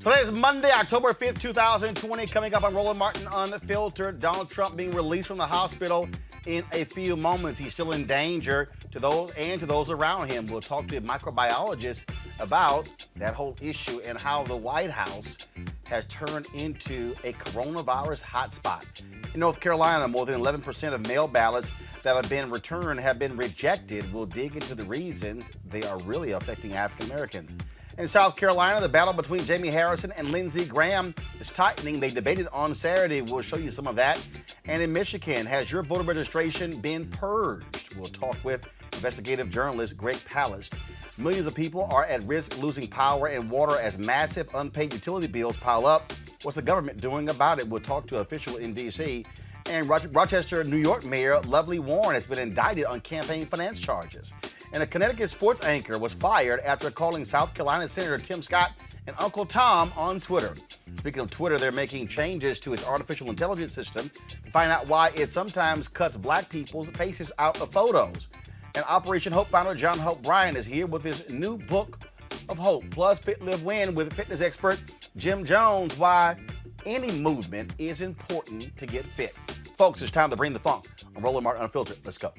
Today is Monday, October 5th, 2020. Coming up on Roland Martin Unfiltered, Donald Trump being released from the hospital in a few moments. He's still in danger to those around him. We'll talk to a microbiologist about that whole issue and how the White House has turned into a coronavirus hotspot. In North Carolina, more than 11% of mail ballots that have been returned have been rejected. We'll dig into the reasons they are really affecting African Americans. In South Carolina, the battle between Jamie Harrison and Lindsey Graham is tightening. They debated on Saturday. We'll show you some of that. And in Michigan, has your voter registration been purged? We'll talk with investigative journalist Greg Palast. Millions of people are at risk losing power and water as massive unpaid utility bills pile up. What's the government doing about it? We'll talk to an official in D.C. And Rochester, New York Mayor Lovely Warren has been indicted on campaign finance charges. And a Connecticut sports anchor was fired after calling South Carolina Senator Tim Scott and Uncle Tom on Twitter. Speaking of Twitter, they're making changes to its artificial intelligence system to find out why it sometimes cuts black people's faces out of photos. And Operation Hope founder John Hope Bryan is here with his new book of hope. Plus, Fit, Live, Win with fitness expert Jim Jones, why any movement is important to get fit. Folks, it's time to bring the funk on Roland Martin Unfiltered. Let's go.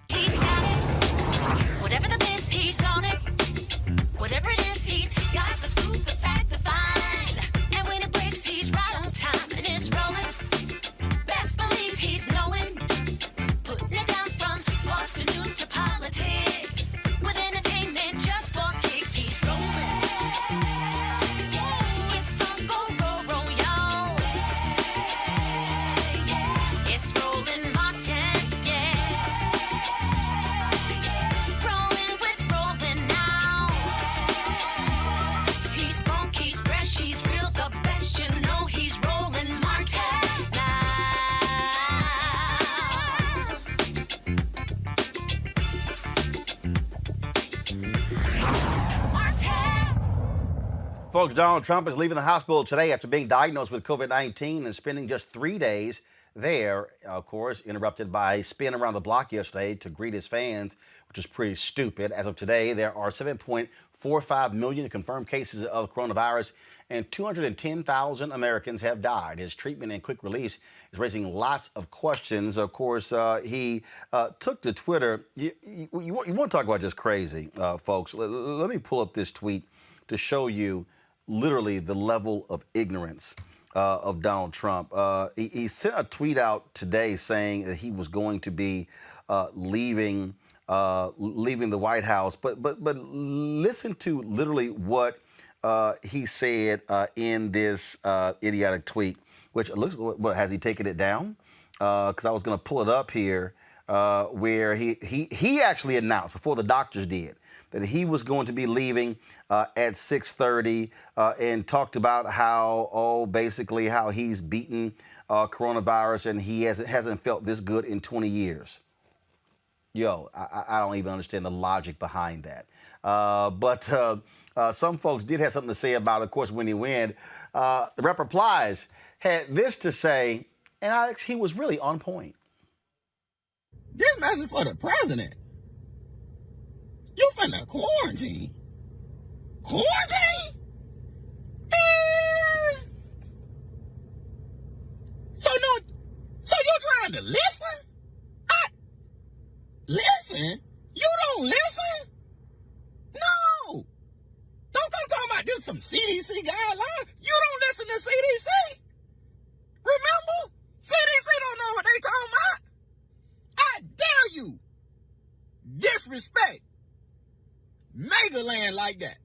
He's got it. Whatever the biz, he's on it. Whatever it is, he's got the scoop, the fact, the find. And when it breaks, he's right on time and it's rolling. Best believe he's knowing. Putting it down from sports to news to politics. With entertainment just for kicks, he's rolling. It's on go, roll, y'all. It's Roland Martin, rolling with Roland now. He's funky, he's fresh, he's real, the best, you know he's Roland Martin now. Martin. Folks, Donald Trump is leaving the hospital today after being diagnosed with COVID-19 and spending just 3 days there, of course, interrupted by a spin around the block yesterday to greet his fans, which is pretty stupid. As of today, there are 7.45 million confirmed cases of coronavirus and 210,000 Americans have died. His treatment and quick release is raising lots of questions. Of course, he took to Twitter. You want to talk about just crazy, folks. Let me pull up this tweet to show you literally the level of ignorance of Donald Trump. He sent a tweet out today saying that he was going to be leaving the White House. But listen to literally what he said in this idiotic tweet, which looks, what, has he taken it down? Because I was going to pull it up here, where he actually announced before the doctors did that he was going to be leaving at 6:30 and talked about how, basically how he's beaten coronavirus and he hasn't felt this good in 20 years. Yo, I don't even understand the logic behind that. But some folks did have something to say about it, of course, when he went. The Rep Replies had this to say, and Alex, he was really on point. This message for the president. You finna quarantine? Quarantine? So you're trying to listen? Listen? You don't listen? No. Don't come talking about this some CDC guidelines. You don't listen to CDC. Remember? CDC don't know what they talking about. I dare you disrespect mega land like that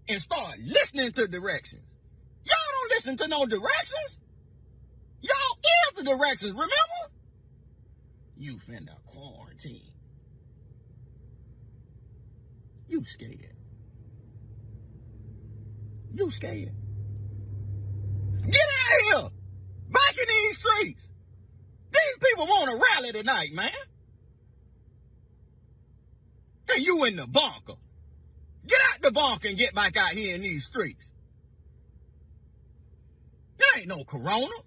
and start listening to directions. Y'all don't listen to no directions. Y'all is the directions, remember? You finna quarantine. You scared. You scared. Get out of here. Back in these streets. These people want to rally tonight, man. And you in the bunker. Get out the bunker and get back out here in these streets. There ain't no corona.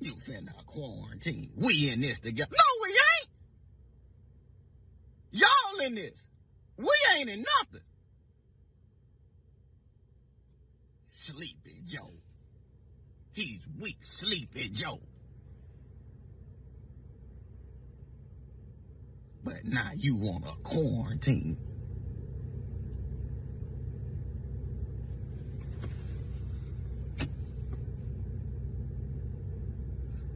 You finna quarantine. We in this together. No, we ain't. Y'all in this. We ain't in nothing. Sleepy Joe. He's weak, Sleepy Joe. But now you want a quarantine.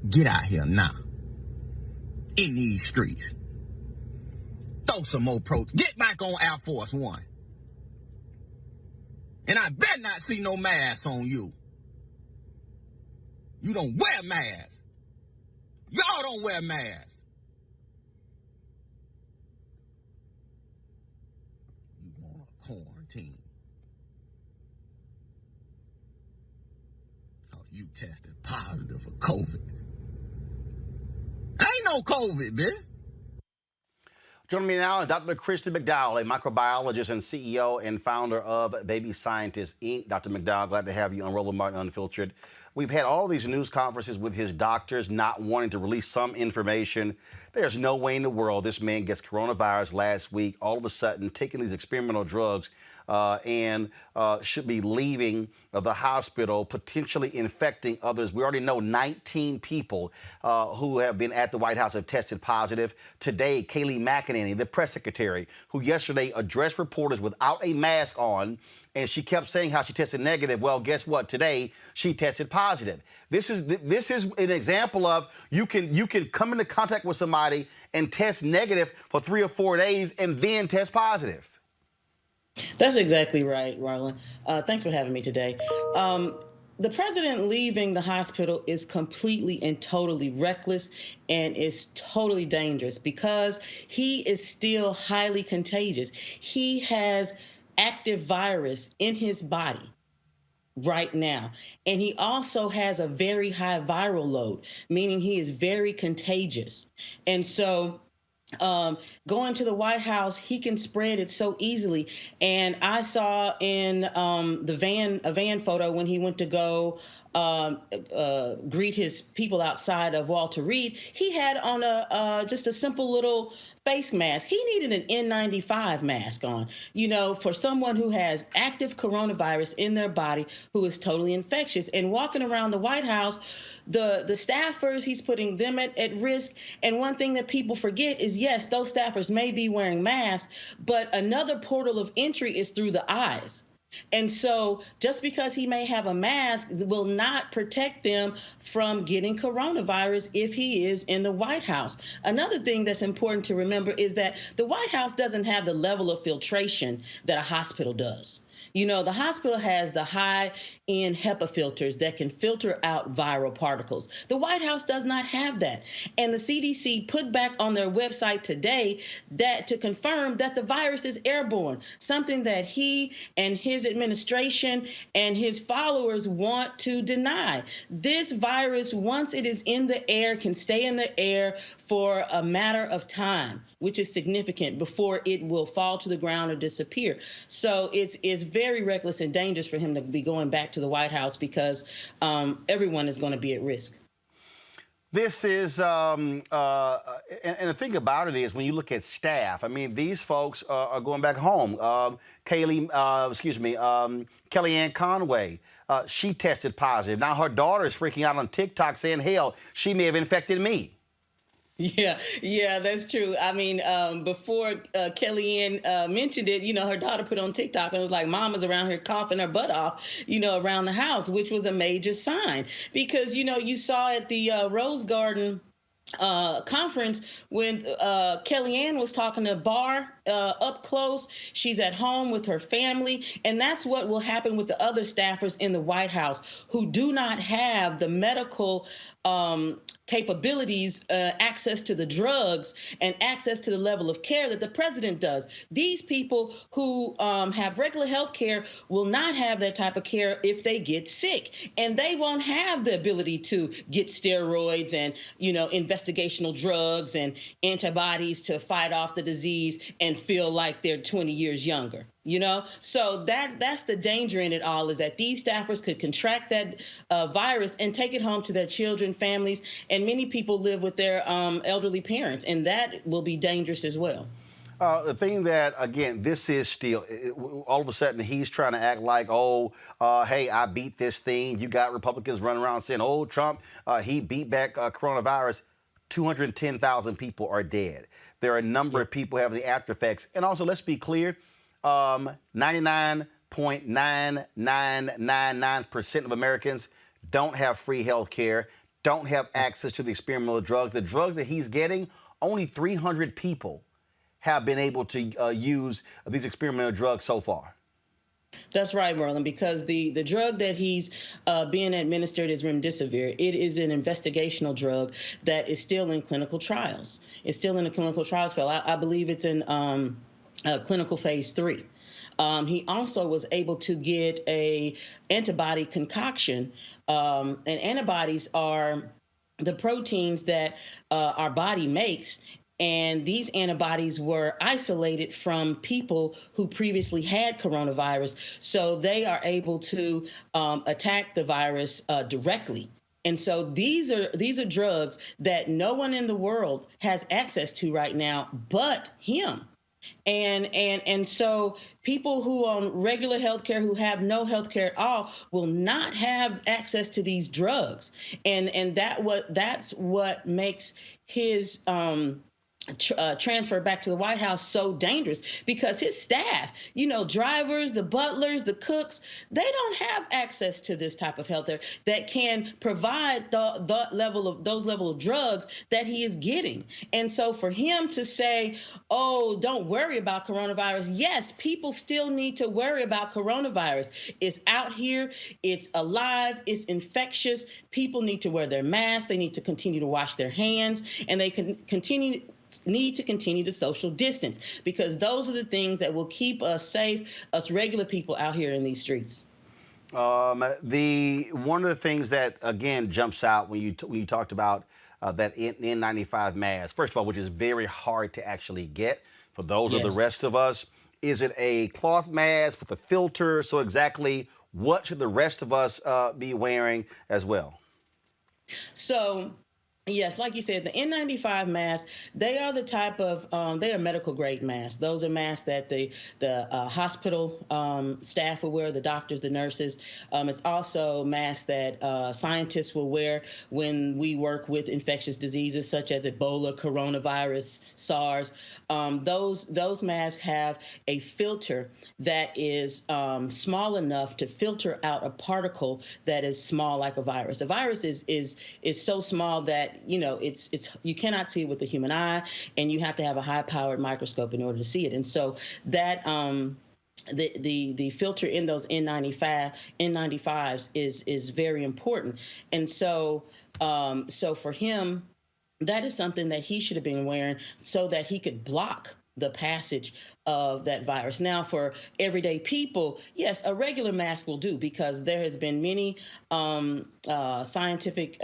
Get out here now. In these streets. Throw some more Get back on Air Force One. And I better not see no masks on you. You don't wear masks. Y'all don't wear masks. You want a quarantine. Oh, you tested positive for COVID. Ain't no COVID, bitch. Joining me now, Dr. Christy McDowell, a microbiologist and CEO and founder of Baby Scientists, Inc. Dr. McDowell, glad to have you on Roland Martin Unfiltered. We've had all these news conferences with his doctors not wanting to release some information. There's no way in the world this man gets coronavirus last week, all of a sudden taking these experimental drugs and should be leaving the hospital, potentially infecting others. We already know 19 people who have been at the White House have tested positive. Today, Kayleigh McEnany, the press secretary, who yesterday addressed reporters without a mask on, and she kept saying how she tested negative. Well, guess what? Today, she tested positive. This is an example of you can come into contact with somebody and test negative for 3 or 4 days and then test positive. That's exactly right, Marlon. Thanks for having me today. The president leaving the hospital is completely and totally reckless and is totally dangerous because he is still highly contagious. He has active virus in his body right now. And he also has a very high viral load, meaning he is very contagious. And so going to the White House, he can spread it so easily. And I saw in a van photo when he went to go greet his people outside of Walter Reed, he had on just a simple little face mask. He needed an N95 mask on, for someone who has active coronavirus in their body, who is totally infectious. And walking around the White House, the staffers, he's putting them at risk. And one thing that people forget is, yes, those staffers may be wearing masks, but another portal of entry is through the eyes. And so just because he may have a mask will not protect them from getting coronavirus if he is in the White House. Another thing that's important to remember is that the White House doesn't have the level of filtration that a hospital does. The hospital has the high-end HEPA filters that can filter out viral particles. The White House does not have that. And the CDC put back on their website today that to confirm that the virus is airborne, something that he and his administration and his followers want to deny. This virus, once it is in the air, can stay in the air for a matter of time, which is significant, before it will fall to the ground or disappear. So it's very reckless and dangerous for him to be going back to the White House because everyone is going to be at risk. This is, and the thing about it is, when you look at staff, I mean, these folks are going back home. Kellyanne Conway, she tested positive. Now her daughter is freaking out on TikTok saying, hell, she may have infected me. Yeah, that's true. I mean, before Kellyanne mentioned it, her daughter put on TikTok and was like, Mama's around here coughing her butt off, around the house, which was a major sign because, you saw at the Rose Garden conference when Kellyanne was talking to Barr up close. She's at home with her family. And that's what will happen with the other staffers in the White House who do not have the medical capabilities, access to the drugs, and access to the level of care that the president does. These people who have regular health care will not have that type of care if they get sick. And they won't have the ability to get steroids and, investigational drugs and antibodies to fight off the disease and feel like they're 20 years younger. So that's the danger in it all, is that these staffers could contract that virus and take it home to their children, families, and many people live with their elderly parents, and that will be dangerous as well. The thing that, again, this is still, all of a sudden he's trying to act like, oh, hey, I beat this thing. You got Republicans running around saying, oh, Trump, he beat back coronavirus. 210,000 people are dead. There are a number of people having the after effects. And also, let's be clear, 99.9999% of Americans don't have free health care, don't have access to the experimental drugs. The drugs that he's getting, only 300 people have been able to use these experimental drugs so far. That's right, Merlin, because the drug that he's being administered is remdesivir. It is an investigational drug that is still in clinical trials. It's still in a clinical trials phase. I believe it's in clinical phase 3. He also was able to get a antibody concoction, and antibodies are the proteins that our body makes. And these antibodies were isolated from people who previously had coronavirus, so they are able to attack the virus directly. And so these are drugs that no one in the world has access to right now but him. And so people who on regular health care, who have no health care at all, will not have access to these drugs. And that's what makes his transfer back to the White House so dangerous, because his staff, drivers, the butlers, the cooks, they don't have access to this type of health care that can provide those level of drugs that he is getting. And so for him to say, oh, don't worry about coronavirus. Yes, people still need to worry about coronavirus. It's out here. It's alive. It's infectious. People need to wear their masks. They need to continue to wash their hands, and they can need to continue to social distance, because those are the things that will keep us safe, us regular people out here in these streets. One of the things that, again, jumps out when you talked about that N95 mask, first of all, which is very hard to actually get for those of the rest of us. Is it a cloth mask with a filter? So exactly what should the rest of us be wearing as well? So, yes, like you said, the N95 masks, they are the type of, they are medical grade masks. Those are masks that the hospital staff will wear, the doctors, the nurses. It's also masks that scientists will wear when we work with infectious diseases such as Ebola, coronavirus, SARS. Those masks have a filter that is small enough to filter out a particle that is small like a virus. A virus is so small that it's you cannot see it with the human eye, and you have to have a high-powered microscope in order to see it. And so that the filter in those N95s is very important. And so for him, that is something that he should have been wearing so that he could block the passage of that virus. Now, for everyday people, yes, a regular mask will do, because there has been many scientific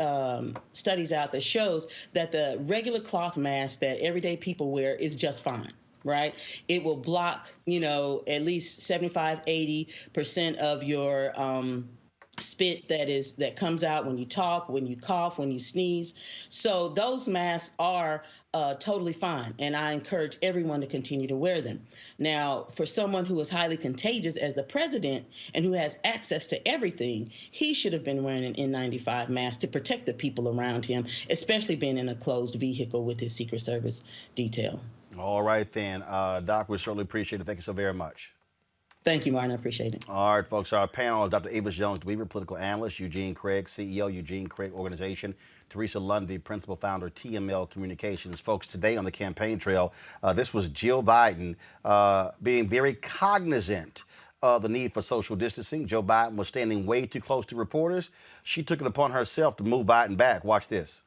studies out that shows that the regular cloth mask that everyday people wear is just fine. Right? It will block, at least 75–80% of your spit that comes out when you talk, when you cough, when you sneeze. So those masks are totally fine, and I encourage everyone to continue to wear them. Now, for someone who is highly contagious as the president and who has access to everything, he should have been wearing an N95 mask to protect the people around him, especially being in a closed vehicle with his Secret Service detail. All right, then. Doc, we certainly appreciate it. Thank you so very much. Thank you, Martin. I appreciate it. All right, folks. Our panel is Dr. Avis Jones-Dweaver, political analyst; Eugene Craig, CEO, Eugene Craig Organization; Teresa Lundy, principal founder, TML Communications. Folks, today on the campaign trail, this was Jill Biden being very cognizant of the need for social distancing. Joe Biden was standing way too close to reporters. She took it upon herself to move Biden back. Watch this.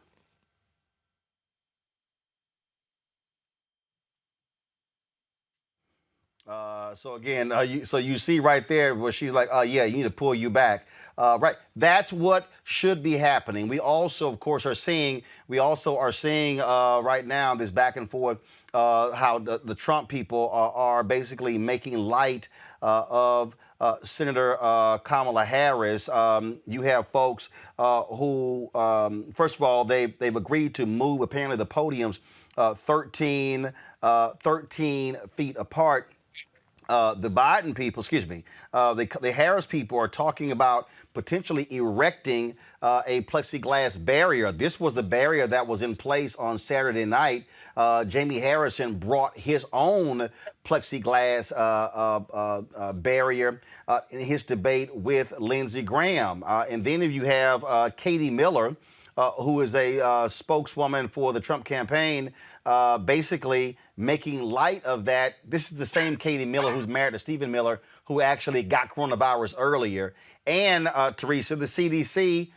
So again, you see right there where she's like, yeah, you need to pull you back. Right. That's what should be happening. We also, of course, are seeing right now this back and forth, how the Trump people are basically making light of Senator Kamala Harris. You have folks who, first of all, they've agreed to move apparently the podiums 13 feet apart. The Biden people, excuse me, the Harris people are talking about potentially erecting a plexiglass barrier. This was the barrier that was in place on Saturday night. Jamie Harrison brought his own plexiglass barrier in his debate with Lindsey Graham. And then if you have Katie Miller, who is a spokeswoman for the Trump campaign, basically making light of that. This is the same Katie Miller who's married to Stephen Miller, who actually got coronavirus earlier. And Teresa, the CDC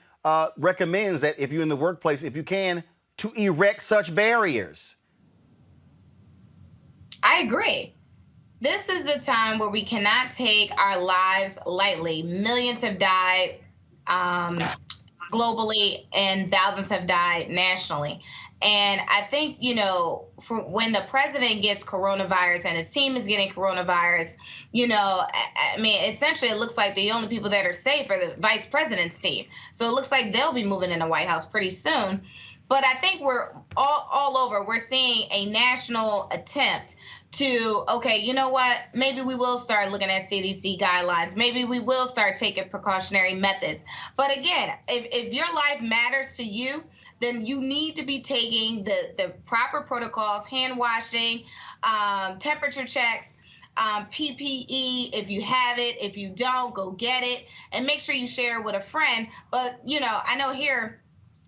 recommends that if you're in the workplace, if you can, to erect such barriers. I agree. This is the time where we cannot take our lives lightly. Millions have died globally and thousands have died nationally. And I think, for when the president gets coronavirus and his team is getting coronavirus, I mean, essentially it looks like the only people that are safe are the vice president's team. So it looks like they'll be moving in the White House pretty soon. But I think we're all over. We're seeing a national attempt to, okay, you know what? Maybe we will start looking at CDC guidelines. Maybe we will start taking precautionary methods. But again, if your life matters to you, then you need to be taking the proper protocols, hand washing, temperature checks, PPE, if you have it. If you don't, go get it. And make sure you share it with a friend. But, I know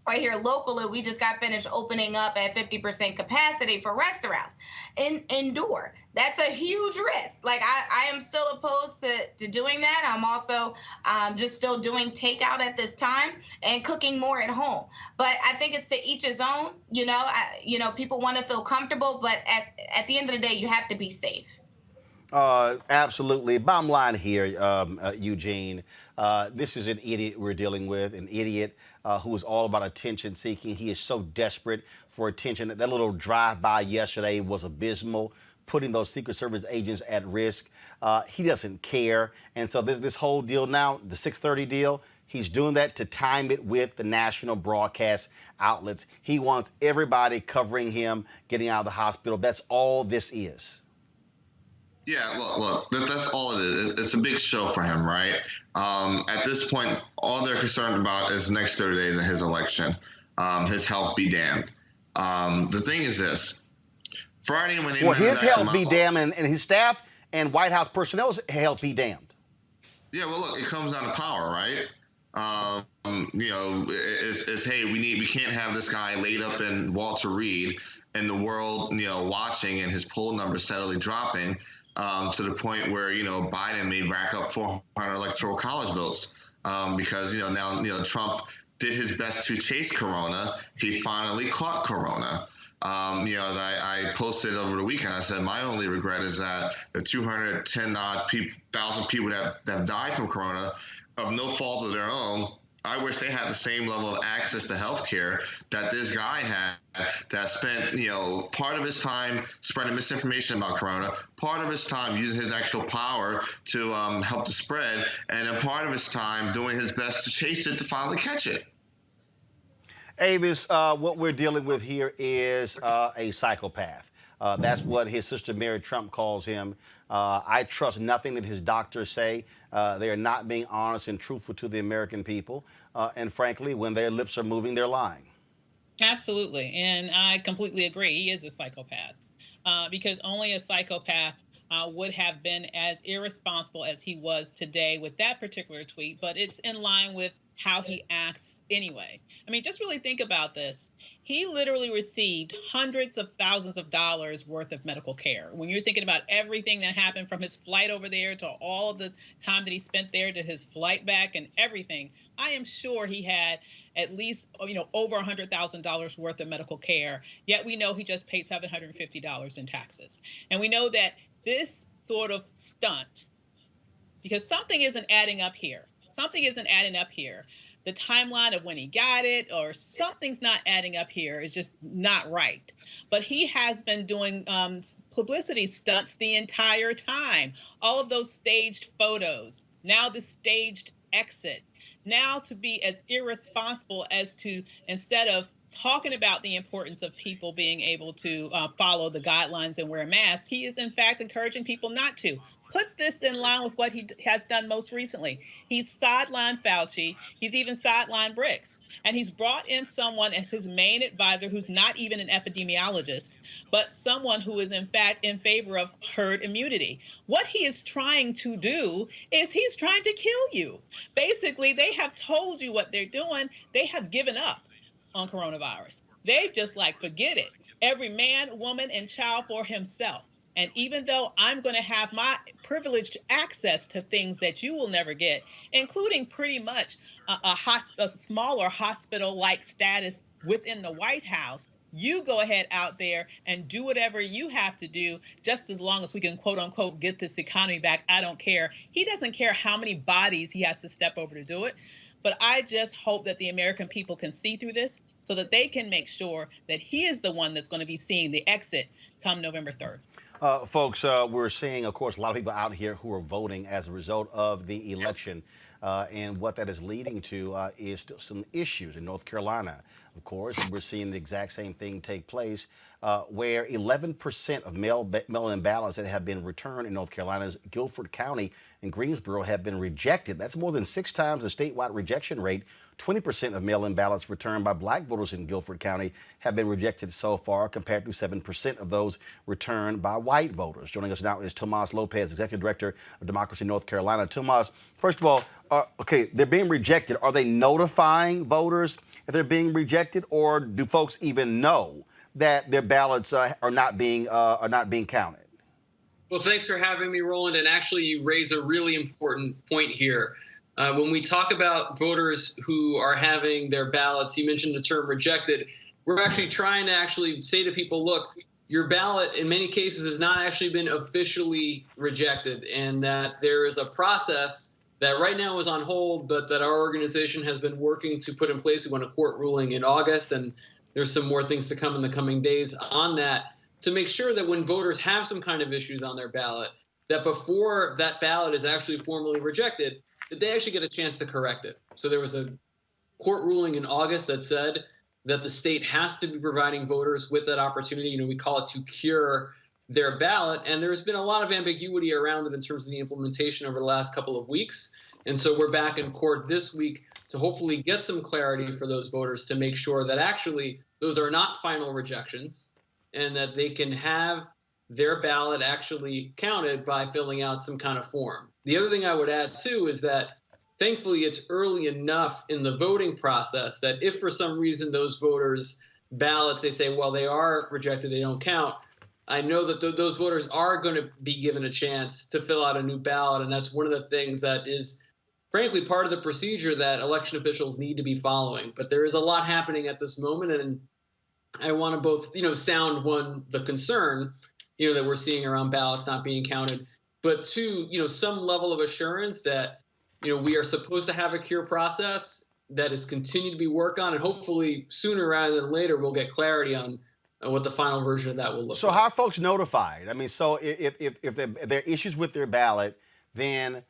right here locally, we just got finished opening up at 50% capacity for restaurants indoor. That's a huge risk. Like I am still opposed to doing that. I'm also just still doing takeout at this time and cooking more at home. But I think it's to each his own. People want to feel comfortable, but at the end of the day, you have to be safe. Absolutely. Bottom line here, Eugene, this is an idiot we're dealing with, an idiot who is all about attention seeking. He is so desperate for attention. That little drive-by yesterday was abysmal, putting those Secret Service agents at risk. He doesn't care. And so there's this whole deal now, the 6:30 deal. He's doing that to time it with the national broadcast outlets. He wants everybody covering him, getting out of the hospital. That's all this is. Yeah, look, that's all it is. It's a big show for him, right? At this point, all they're concerned about is the next 30 days of his election. His health be damned. The thing is this. Friday, when they his health be damned and his staff and White House personnel's health be damned. Yeah, well, look, it comes down to power, right? It's hey, we can't have this guy laid up in Walter Reed and the world, watching and his poll numbers steadily dropping. To the point where, Biden may rack up 400 electoral college votes because, now, Trump did his best to chase Corona. He finally caught Corona. As I posted over the weekend, I said my only regret is that the 210,000 people that have died from Corona of no fault of their own, I wish they had the same level of access to health care that this guy had, that spent, part of his time spreading misinformation about Corona, part of his time using his actual power to help the spread, and then part of his time doing his best to chase it to finally catch it. Avis, what we're dealing with here is a psychopath. That's what his sister Mary Trump calls him. I trust nothing that his doctors say. They are not being honest and truthful to the American people. And frankly, when their lips are moving, they're lying. Absolutely. And I completely agree. He is a psychopath because only a psychopath would have been as irresponsible as he was today with that particular tweet. But it's in line with how he acts anyway. I mean, just really think about this. He literally received hundreds of thousands of dollars worth of medical care. When you're thinking about everything that happened from his flight over there to all of the time that he spent there to his flight back and everything, I am sure he had at least, over $100,000 worth of medical care. Yet we know he just paid $750 in taxes. And we know that this sort of stunt, because something isn't adding up here. Something isn't adding up here. The timeline of when he got it or something's not adding up here is just not right. But he has been doing publicity stunts the entire time. All of those staged photos, now the staged exit, now to be as irresponsible as to, instead of talking about the importance of people being able to follow the guidelines and wear masks, he is in fact encouraging people not to. Put this in line with what he has done most recently. He's sidelined Fauci. He's even sidelined Briggs. And he's brought in someone as his main advisor who's not even an epidemiologist, but someone who is in fact in favor of herd immunity. What he is trying to do is he's trying to kill you. Basically, they have told you what they're doing. They have given up on coronavirus. They've just like, forget it. Every man, woman, and child for himself. And even though I'm going to have my privileged access to things that you will never get, including pretty much a smaller hospital-like status within the White House, you go ahead out there and do whatever you have to do, just as long as we can, quote unquote, get this economy back. I don't care. He doesn't care how many bodies he has to step over to do it. But I just hope that the American people can see through this so that they can make sure that he is the one that's going to be seeing the exit come November 3rd. Folks, we're seeing, of course, a lot of people out here who are voting as a result of the election. And what that is leading to is some issues in North Carolina. Of course, and we're seeing the exact same thing take place where 11% of mail-in ballots that have been returned in North Carolina's Guilford County and Greensboro have been rejected. That's more than 6 times the statewide rejection rate. 20% of mail-in ballots returned by black voters in Guilford County have been rejected so far, compared to 7% of those returned by white voters. Joining us now is Tomas Lopez, Executive Director of Democracy North Carolina. Tomas, first of all, okay, they're being rejected. Are they notifying voters if they're being rejected, or do folks even know that their ballots are not being counted? Well, thanks for having me, Roland. And actually, you raise a really important point here. When we talk about voters who are having their ballots, you mentioned the term rejected. We're actually trying to say to people, look, your ballot in many cases has not actually been officially rejected, and that there is a process that right now is on hold, but that our organization has been working to put in place. We want a court ruling in August, and there's some more things to come in the coming days on that, to make sure that when voters have some kind of issues on their ballot, that before that ballot is actually formally rejected, that they actually get a chance to correct it. So there was a court ruling in August that said that the state has to be providing voters with that opportunity. We call it to cure their ballot. And there's been a lot of ambiguity around it in terms of the implementation over the last couple of weeks. And so we're back in court this week to hopefully get some clarity for those voters to make sure that actually those are not final rejections and that they can have their ballot actually counted by filling out some kind of form. The other thing I would add, too, is that thankfully it's early enough in the voting process that if for some reason those voters' ballots, they say, well, they are rejected, they don't count, I know that those voters are going to be given a chance to fill out a new ballot. And that's one of the things that is, frankly, part of the procedure that election officials need to be following. But there is a lot happening at this moment. And I want to both, sound one, the concern, that we're seeing around ballots not being counted, but two, some level of assurance that, we are supposed to have a cure process that is continued to be worked on, and hopefully sooner rather than later, we'll get clarity on what the final version of that will look like. So how are folks notified? I mean, so if there are issues with their ballot, then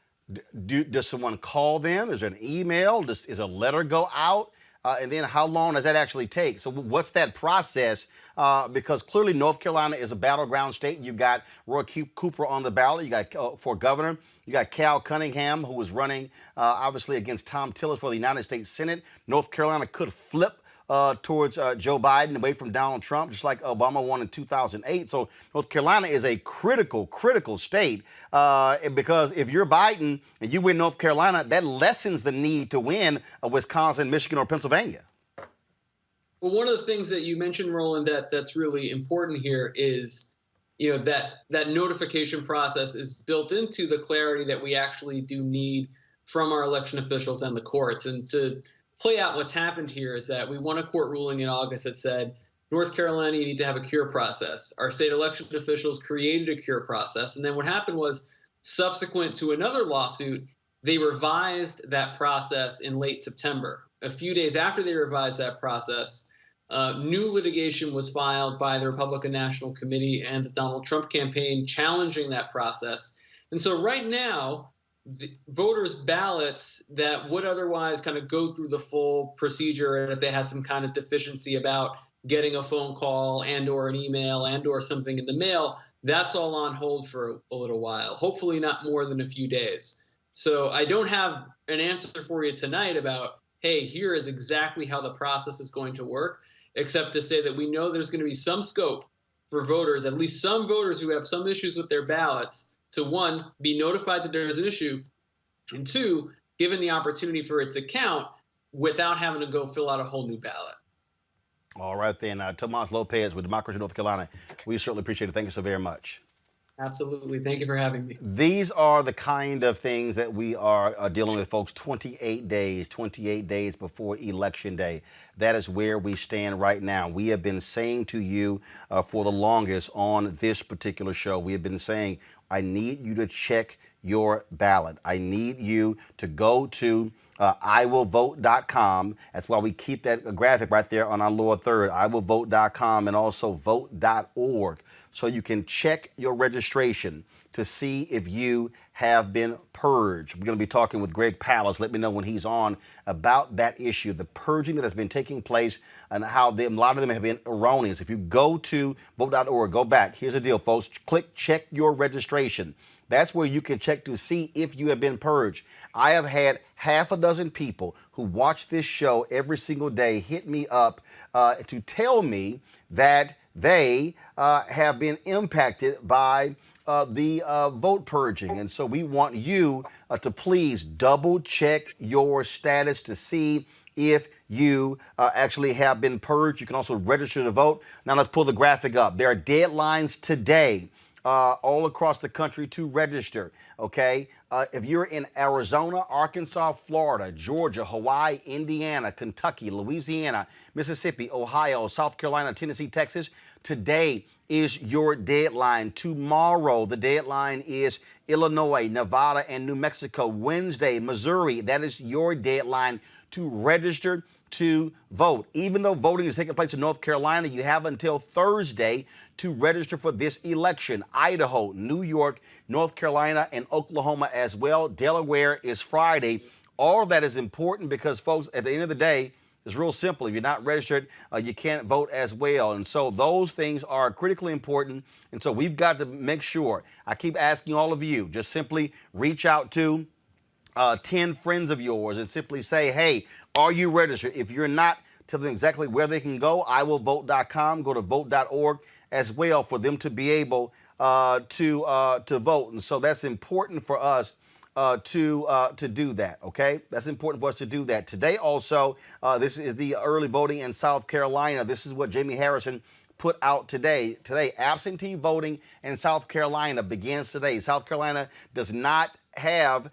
does someone call them? Is there an email? Does a letter go out? And then how long does that actually take? So what's that process? Because clearly North Carolina is a battleground state. You've got Roy Cooper on the ballot. You got for governor. You got Cal Cunningham, who is running obviously against Tom Tillis for the United States Senate. North Carolina could flip towards Joe Biden away from Donald Trump, just like Obama won in 2008. So North Carolina is a critical state because if you're Biden and you win North Carolina, that lessens the need to win Wisconsin, Michigan, or Pennsylvania. Well, one of the things that you mentioned, Roland, that's really important here is, that notification process is built into the clarity that we actually do need from our election officials and the courts. And to play out what's happened here is that we won a court ruling in August that said, North Carolina, you need to have a cure process. Our state election officials created a cure process. And then what happened was, subsequent to another lawsuit, they revised that process in late September. A few days after they revised that process, new litigation was filed by the Republican National Committee and the Donald Trump campaign challenging that process. And so right now, voters' ballots that would otherwise kind of go through the full procedure, and if they had some kind of deficiency about getting a phone call and or an email and or something in the mail, that's all on hold for a little while, hopefully not more than a few days. So I don't have an answer for you tonight about, hey, here is exactly how the process is going to work, except to say that we know there's going to be some scope for voters, at least some voters who have some issues with their ballots, to one, be notified that there is an issue, and two, given the opportunity for it to count without having to go fill out a whole new ballot. All right, then. Tomas Lopez with Democracy North Carolina. We certainly appreciate it. Thank you so very much. Absolutely. Thank you for having me. These are the kind of things that we are dealing with, folks. 28 days before Election Day. That is where we stand right now. We have been saying to you for the longest on this particular show, we have been saying, I need you to check your ballot. I need you to go to iwillvote.com. That's why we keep that graphic right there on our lower third, iwillvote.com, and also vote.org. So you can check your registration to see if you have been purged. We're going to be talking with Greg Pallas. Let me know when he's on about that issue, the purging that has been taking place and how a lot of them have been erroneous. If you go to vote.org, go back. Here's the deal, folks. Click check your registration. That's where you can check to see if you have been purged. I have had half a dozen people who watch this show every single day hit me up to tell me that they have been impacted by the vote purging. And so we want you to please double check your status to see if you actually have been purged. You can also register to vote. Now let's pull the graphic up. There are deadlines today all across the country to register, okay? If you're in Arizona, Arkansas, Florida, Georgia, Hawaii, Indiana, Kentucky, Louisiana, Mississippi, Ohio, South Carolina, Tennessee, Texas, today is your deadline. Tomorrow, the deadline is Illinois, Nevada, and New Mexico. Wednesday, Missouri, that is your deadline to register to vote. Even though voting is taking place in North Carolina, you have until Thursday to register for this election. Idaho, New York, North Carolina, and Oklahoma as well. Delaware is Friday. All of that is important because, folks, at the end of the day, it's real simple. If you're not registered, you can't vote as well. And so those things are critically important. And so we've got to make sure. I keep asking all of you, just simply reach out to 10 friends of yours and simply say, hey, are you registered? If you're not, tell them exactly where they can go. iwillvote.com, go to vote.org as well for them to be able to vote. And so that's important for us to do that, okay? That's important for us to do that. Today also, this is the early voting in South Carolina. This is what Jamie Harrison put out today. Absentee voting in South Carolina begins today. South Carolina does not have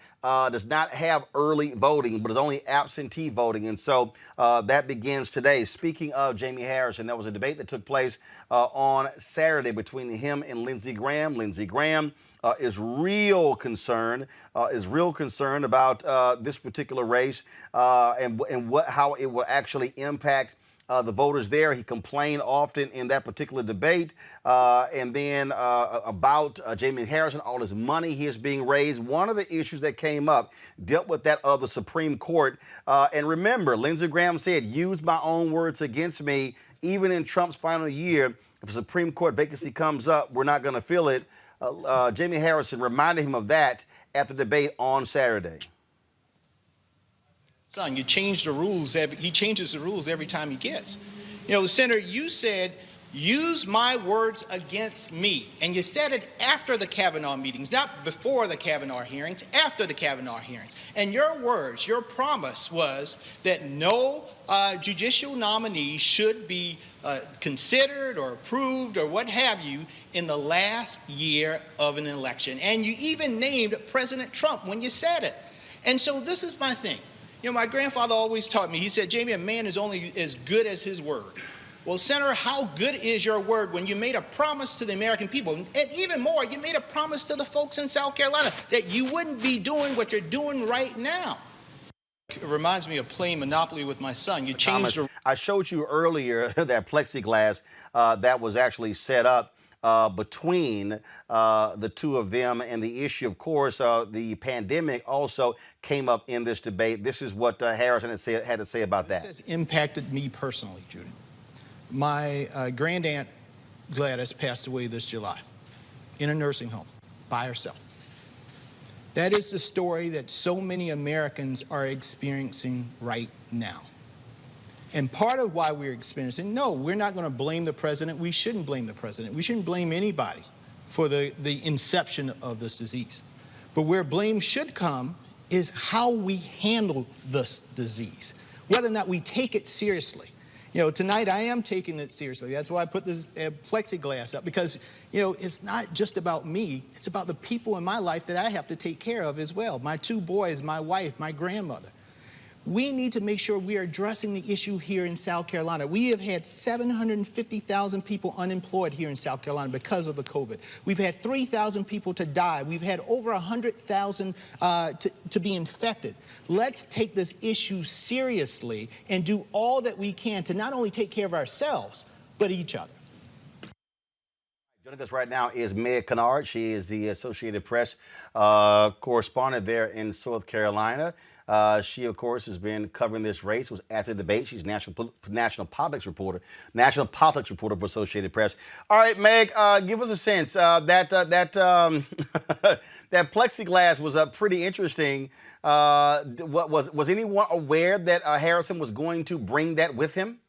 early voting, but it's only absentee voting, and so that begins today. Speaking of Jamie Harrison, there was a debate that took place on Saturday between him and Lindsey Graham. Lindsey Graham is real concerned about this particular race and how it will actually impact the voters there. He complained often in that particular debate and then about Jamie Harrison, all his money he is being raised. One of the issues that came up dealt with that of the Supreme Court. And remember, Lindsey Graham said, use my own words against me. Even in Trump's final year, if a Supreme Court vacancy comes up, we're not going to fill it. Jamie Harrison reminded him of that at the debate on Saturday. Son, you change the rules. He changes the rules every time he gets. You know, Senator, you said, use my words against me. And you said it after the Kavanaugh meetings, not before the Kavanaugh hearings, after the Kavanaugh hearings. And your words, your promise was that no judicial nominee should be considered or approved or what have you in the last year of an election. And you even named President Trump when you said it. And so this is my thing. You know, my grandfather always taught me, he said, Jamie, a man is only as good as his word. Well, Senator, how good is your word when you made a promise to the American people? And even more, you made a promise to the folks in South Carolina that you wouldn't be doing what you're doing right now. It reminds me of playing Monopoly with my son. You changed I showed you earlier that plexiglass that was actually set up between the two of them. And the issue, of course, the pandemic also came up in this debate. This is what Harrison had to say about that. This has impacted me personally, Judy. My grandaunt Gladys passed away this July in a nursing home by herself. That is the story that so many Americans are experiencing right now. And part of why we're experiencing, no, we're not going to blame the president. We shouldn't blame the president. We shouldn't blame anybody for the inception of this disease. But where blame should come is how we handle this disease, whether or not we take it seriously. You know, tonight I am taking it seriously. That's why I put this plexiglass up, because, you know, it's not just about me. It's about the people in my life that I have to take care of as well. My two boys, my wife, my grandmother. We need to make sure we are addressing the issue here in South Carolina. We have had 750,000 people unemployed here in South Carolina because of the COVID. We've had 3,000 people to die. We've had over 100,000 to be infected. Let's take this issue seriously and do all that we can to not only take care of ourselves, but each other. Joining us right now is Meg Kennard. She is the Associated Press correspondent there in South Carolina. She, of course, has been covering this race, was at the debate. She's national politics reporter for Associated Press. All right, Meg, give us a sense. That plexiglass was pretty interesting. Was anyone aware that Harrison was going to bring that with him?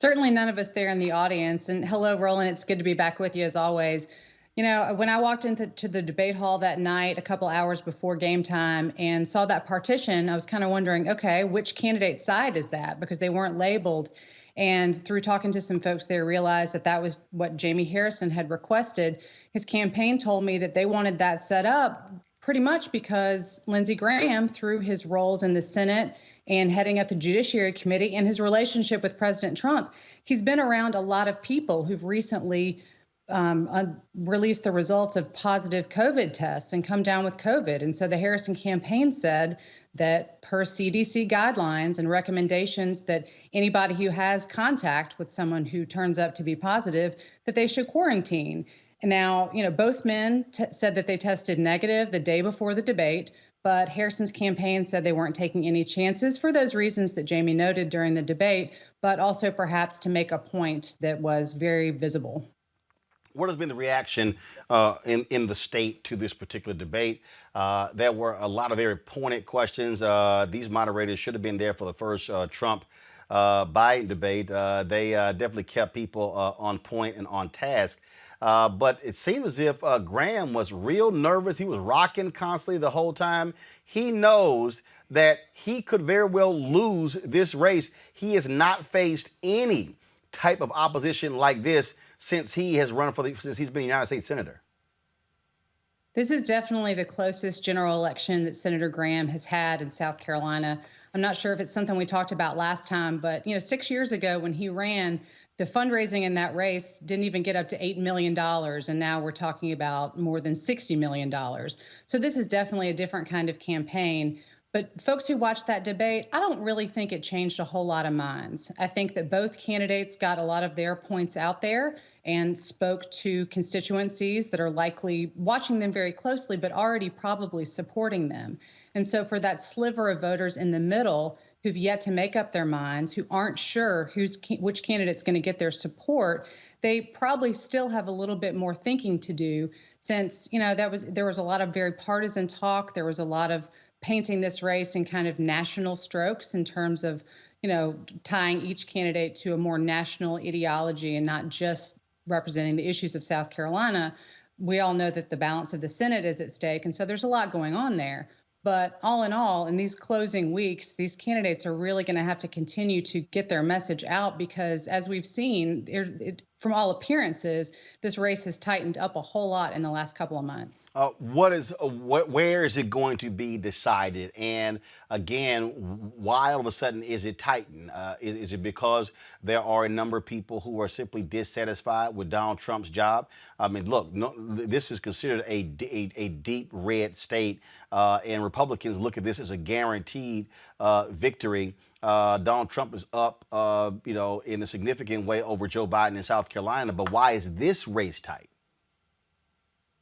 Certainly none of us there in the audience. And hello, Roland. It's good to be back with you as always. You know, when I walked into the debate hall that night, a couple hours before game time, and saw that partition, I was kind of wondering, okay, which candidate's side is that? Because they weren't labeled. And through talking to some folks there, realized that that was what Jamie Harrison had requested. His campaign told me that they wanted that set up pretty much because Lindsey Graham, through his roles in the Senate and heading up the Judiciary Committee and his relationship with President Trump, he's been around a lot of people who've recently released the results of positive COVID tests and come down with COVID. And so the Harrison campaign said that per CDC guidelines and recommendations that anybody who has contact with someone who turns up to be positive, that they should quarantine. And now, you know, both men said that they tested negative the day before the debate, but Harrison's campaign said they weren't taking any chances for those reasons that Jamie noted during the debate, but also perhaps to make a point that was very visible. What has been the reaction in the state to this particular debate? There were a lot of very pointed questions. These moderators should have been there for the first Trump-Biden debate. They definitely kept people on point and on task. But it seemed as if Graham was real nervous. He was rocking constantly the whole time. He knows that he could very well lose this race. He has not faced any type of opposition like this since he has run since he's been a United States Senator. This is definitely the closest general election that Senator Graham has had in South Carolina. I'm not sure if it's something we talked about last time, but 6 years ago when he ran, the fundraising in that race didn't even get up to $8 million, and now we're talking about more than $60 million. So this is definitely a different kind of campaign. But folks who watched that debate, I don't really think it changed a whole lot of minds. I think that both candidates got a lot of their points out there and spoke to constituencies that are likely watching them very closely, but already probably supporting them. And so for that sliver of voters in the middle who've yet to make up their minds, who aren't sure which candidate's going to get their support, they probably still have a little bit more thinking to do since, there was a lot of very partisan talk. There was a lot of painting this race in kind of national strokes in terms of, tying each candidate to a more national ideology and not just representing the issues of South Carolina. We all know that the balance of the Senate is at stake. And so there's a lot going on there. But all in all, in these closing weeks, these candidates are really going to have to continue to get their message out because, as we've seen, from all appearances, this race has tightened up a whole lot in the last couple of months. Where is it going to be decided? And again, why all of a sudden is it tightened? Is it because there are a number of people who are simply dissatisfied with Donald Trump's job? I mean, look, this is considered a deep red state, and Republicans look at this as a guaranteed victory Donald Trump is up, in a significant way over Joe Biden in South Carolina. But why is this race tight?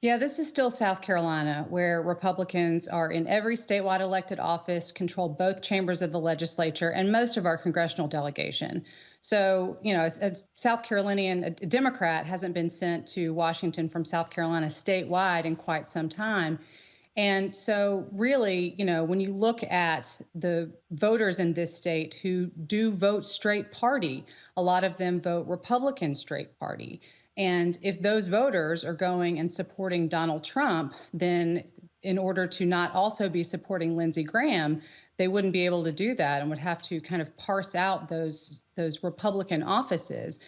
Yeah, this is still South Carolina, where Republicans are in every statewide elected office, control both chambers of the legislature, and most of our congressional delegation. So, a South Carolinian, a Democrat, hasn't been sent to Washington from South Carolina statewide in quite some time. And so really, when you look at the voters in this state who do vote straight party, a lot of them vote Republican straight party. And if those voters are going and supporting Donald Trump, then in order to not also be supporting Lindsey Graham, they wouldn't be able to do that and would have to kind of parse out those Republican offices.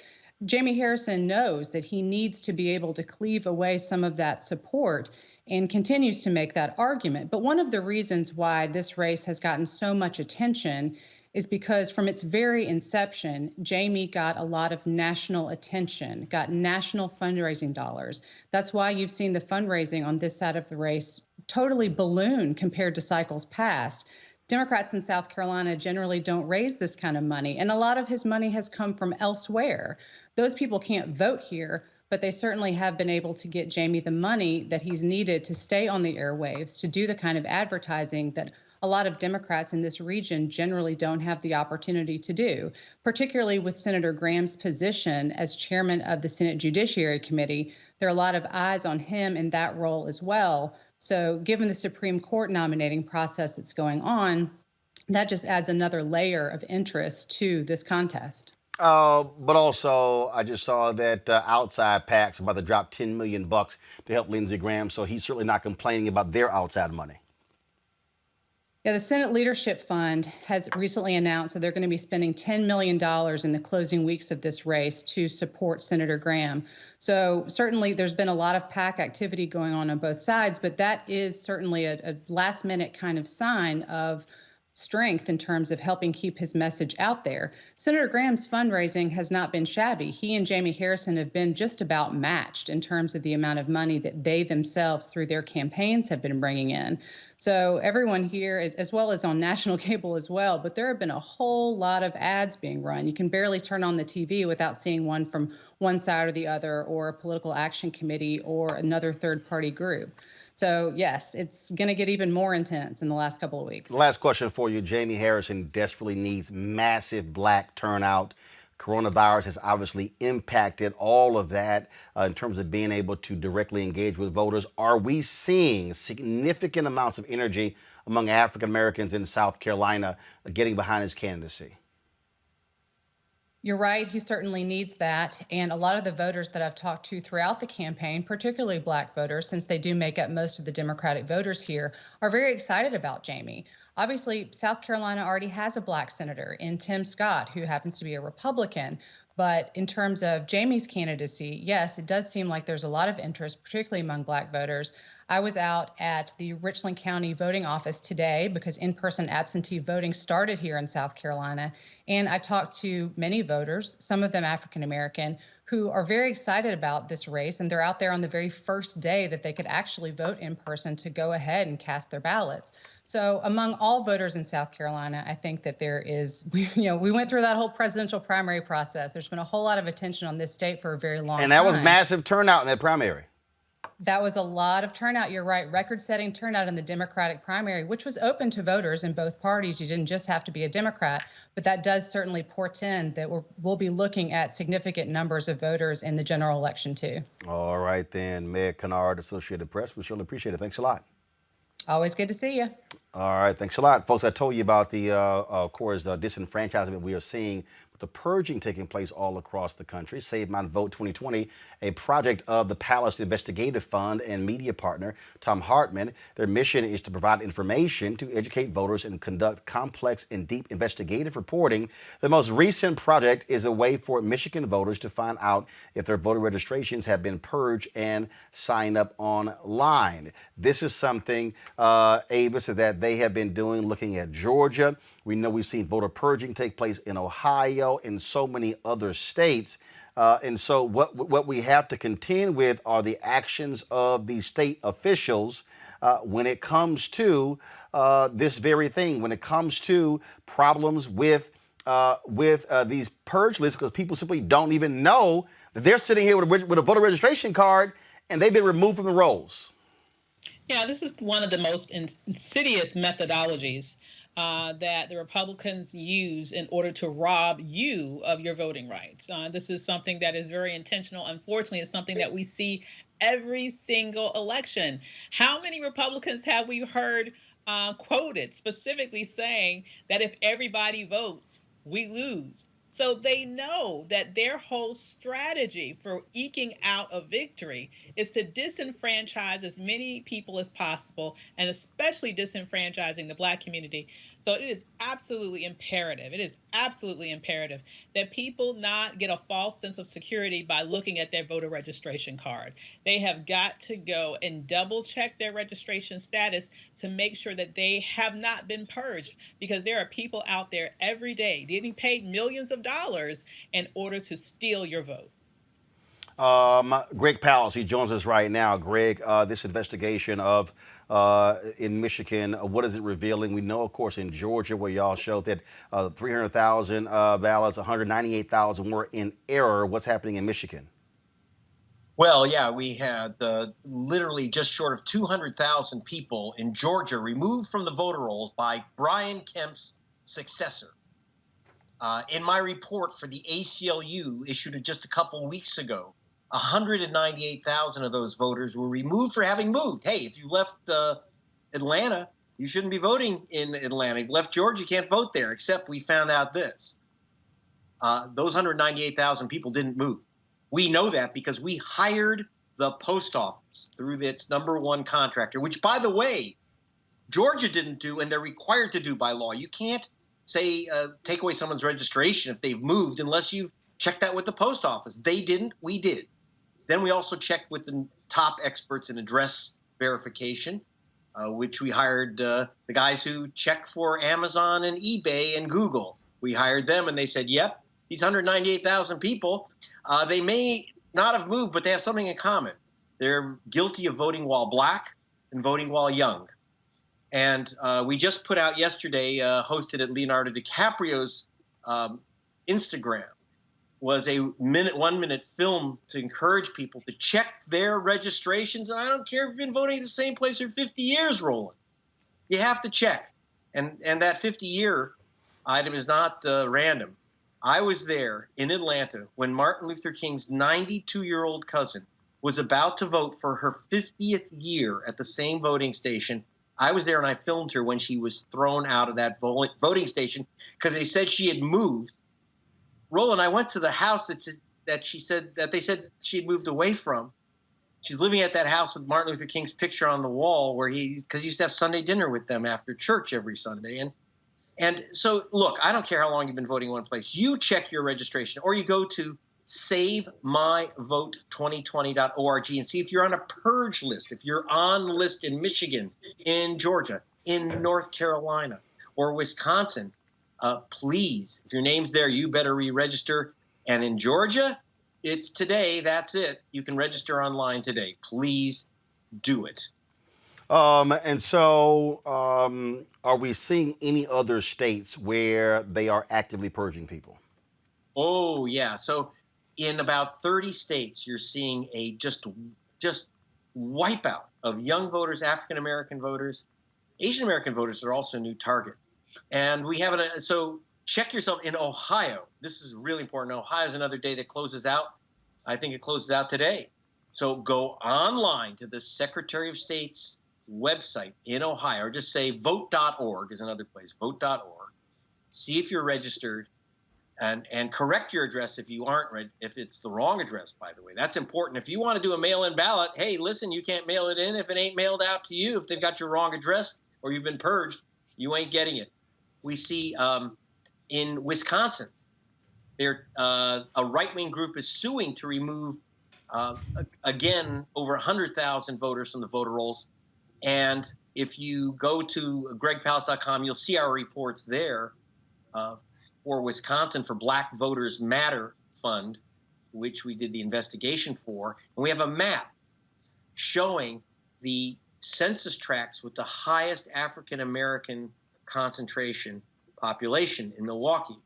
Jamie Harrison knows that he needs to be able to cleave away some of that support and continues to make that argument. But one of the reasons why this race has gotten so much attention is because from its very inception, Jamie got a lot of national attention, got national fundraising dollars. That's why you've seen the fundraising on this side of the race totally balloon compared to cycles past. Democrats in South Carolina generally don't raise this kind of money, and a lot of his money has come from elsewhere. Those people can't vote here, but they certainly have been able to get Jamie the money that he's needed to stay on the airwaves, to do the kind of advertising that a lot of Democrats in this region generally don't have the opportunity to do, particularly with Senator Graham's position as chairman of the Senate Judiciary Committee. There are a lot of eyes on him in that role as well. So given the Supreme Court nominating process that's going on, that just adds another layer of interest to this contest. But also, I just saw that outside PAC's about to drop $10 million to help Lindsey Graham, so he's certainly not complaining about their outside money. Yeah, the Senate Leadership Fund has recently announced that they're going to be spending $10 million in the closing weeks of this race to support Senator Graham. So certainly there's been a lot of PAC activity going on both sides, but that is certainly a last-minute kind of sign of strength in terms of helping keep his message out there. Senator Graham's fundraising has not been shabby. He and Jamie Harrison have been just about matched in terms of the amount of money that they themselves through their campaigns have been bringing in. So everyone here, as well as on national cable as well, but there have been a whole lot of ads being run. You can barely turn on the TV without seeing one from one side or the other, or a political action committee or another third-party group. So, yes, it's going to get even more intense in the last couple of weeks. Last question for you. Jamie Harrison desperately needs massive black turnout. Coronavirus has obviously impacted all of that in terms of being able to directly engage with voters. Are we seeing significant amounts of energy among African Americans in South Carolina getting behind his candidacy? You're right. He certainly needs that. And a lot of the voters that I've talked to throughout the campaign, particularly black voters, since they do make up most of the Democratic voters here, are very excited about Jamie. Obviously, South Carolina already has a black senator in Tim Scott, who happens to be a Republican. But in terms of Jamie's candidacy, yes, it does seem like there's a lot of interest, particularly among black voters. I was out at the Richland County voting office today because in-person absentee voting started here in South Carolina. And I talked to many voters, some of them African American, who are very excited about this race. And they're out there on the very first day that they could actually vote in person to go ahead and cast their ballots. So among all voters in South Carolina, I think that there is, we went through that whole presidential primary process. There's been a whole lot of attention on this state for a very long time. And that was massive turnout in that primary. That was a lot of turnout. You're right. Record-setting turnout in the Democratic primary, which was open to voters in both parties. You didn't just have to be a Democrat, but that does certainly portend that we'll be looking at significant numbers of voters in the general election, too. All right, then. Meg Kennard, Associated Press. We surely appreciate it. Thanks a lot. Always good to see you. All right. Thanks a lot. Folks, I told you about the, disenfranchisement we are seeing with the purging taking place all across the country. Save My Vote 2020, a project of the Palace Investigative Fund and media partner Tom Hartman. Their mission is to provide information to educate voters and conduct complex and deep investigative reporting. The most recent project is a way for Michigan voters to find out if their voter registrations have been purged and sign up online. This is something, Avis, that they have been doing, looking at Georgia. We know we've seen voter purging take place in Ohio and so many other states. And so what we have to contend with are the actions of the state officials when it comes to this very thing, when it comes to problems with these purge lists, because people simply don't even know that they're sitting here with a voter registration card and they've been removed from the rolls. Yeah, this is one of the most insidious methodologies that the Republicans use in order to rob you of your voting rights. This is something that is very intentional. Unfortunately, it's something that we see every single election. How many Republicans have we heard quoted specifically saying that if everybody votes, we lose? So they know that their whole strategy for eking out a victory is to disenfranchise as many people as possible, and especially disenfranchising the Black community. So it is absolutely imperative. It is absolutely imperative that people not get a false sense of security by looking at their voter registration card. They have got to go and double check their registration status to make sure that they have not been purged, because there are people out there every day getting paid millions of dollars in order to steal your vote. Greg Powell, he joins us right now. Greg, this investigation of in Michigan, what is it revealing? We know, of course, in Georgia, where y'all showed that 300,000 ballots, 198,000 were in error. What's happening in Michigan? Well, yeah, we had literally just short of 200,000 people in Georgia removed from the voter rolls by Brian Kemp's successor. In my report for the ACLU issued just a couple weeks ago, 198,000 of those voters were removed for having moved. Hey, if you left Atlanta, you shouldn't be voting in Atlanta. If you left Georgia, you can't vote there, except we found out this. Those 198,000 people didn't move. We know that because we hired the post office through its number one contractor, which, by the way, Georgia didn't do, and they're required to do by law. You can't say take away someone's registration if they've moved unless you check that with the post office. They didn't. We did. Then we also checked with the top experts in address verification, which we hired the guys who check for Amazon and eBay and Google. We hired them, and they said, yep, these 198,000 people, they may not have moved, but they have something in common. They're guilty of voting while Black and voting while young. And we just put out yesterday, hosted at Leonardo DiCaprio's Instagram, was a 1-minute film to encourage people to check their registrations. And I don't care if you've been voting at the same place for 50 years, Roland. You have to check. And that 50-year item is not random. I was there in Atlanta when Martin Luther King's 92-year-old cousin was about to vote for her 50th year at the same voting station. I was there and I filmed her when she was thrown out of that voting station because they said she had moved. Roland, I went to the house that they said she had moved away from. She's living at that house with Martin Luther King's picture on the wall because he used to have Sunday dinner with them after church every Sunday. And so, look, I don't care how long you've been voting in one place. You check your registration, or you go to SaveMyVote2020.org and see if you're on a purge list, if you're on the list in Michigan, in Georgia, in North Carolina, or Wisconsin. Please, if your name's there, you better re-register. And in Georgia, it's today. That's it. You can register online today. Please do it. And so, are we seeing any other states where they are actively purging people? Oh, yeah. So in about 30 states, you're seeing a just wipeout of young voters, African-American voters. Asian-American voters are also a new target. And we have so check yourself in Ohio. This is really important. Ohio is another day that closes out. I think it closes out today. So go online to the Secretary of State's website in Ohio, or just say vote.org is another place, vote.org. See if you're registered and correct your address if you aren't if it's the wrong address, by the way. That's important. If you want to do a mail-in ballot, hey, listen, you can't mail it in if it ain't mailed out to you. If they've got your wrong address or you've been purged, you ain't getting it. We see in Wisconsin, a right-wing group is suing to remove, again, over 100,000 voters from the voter rolls. And if you go to gregpalace.com, you'll see our reports there for Wisconsin for Black Voters Matter Fund, which we did the investigation for. And we have a map showing the census tracts with the highest African American concentration population in Milwaukee.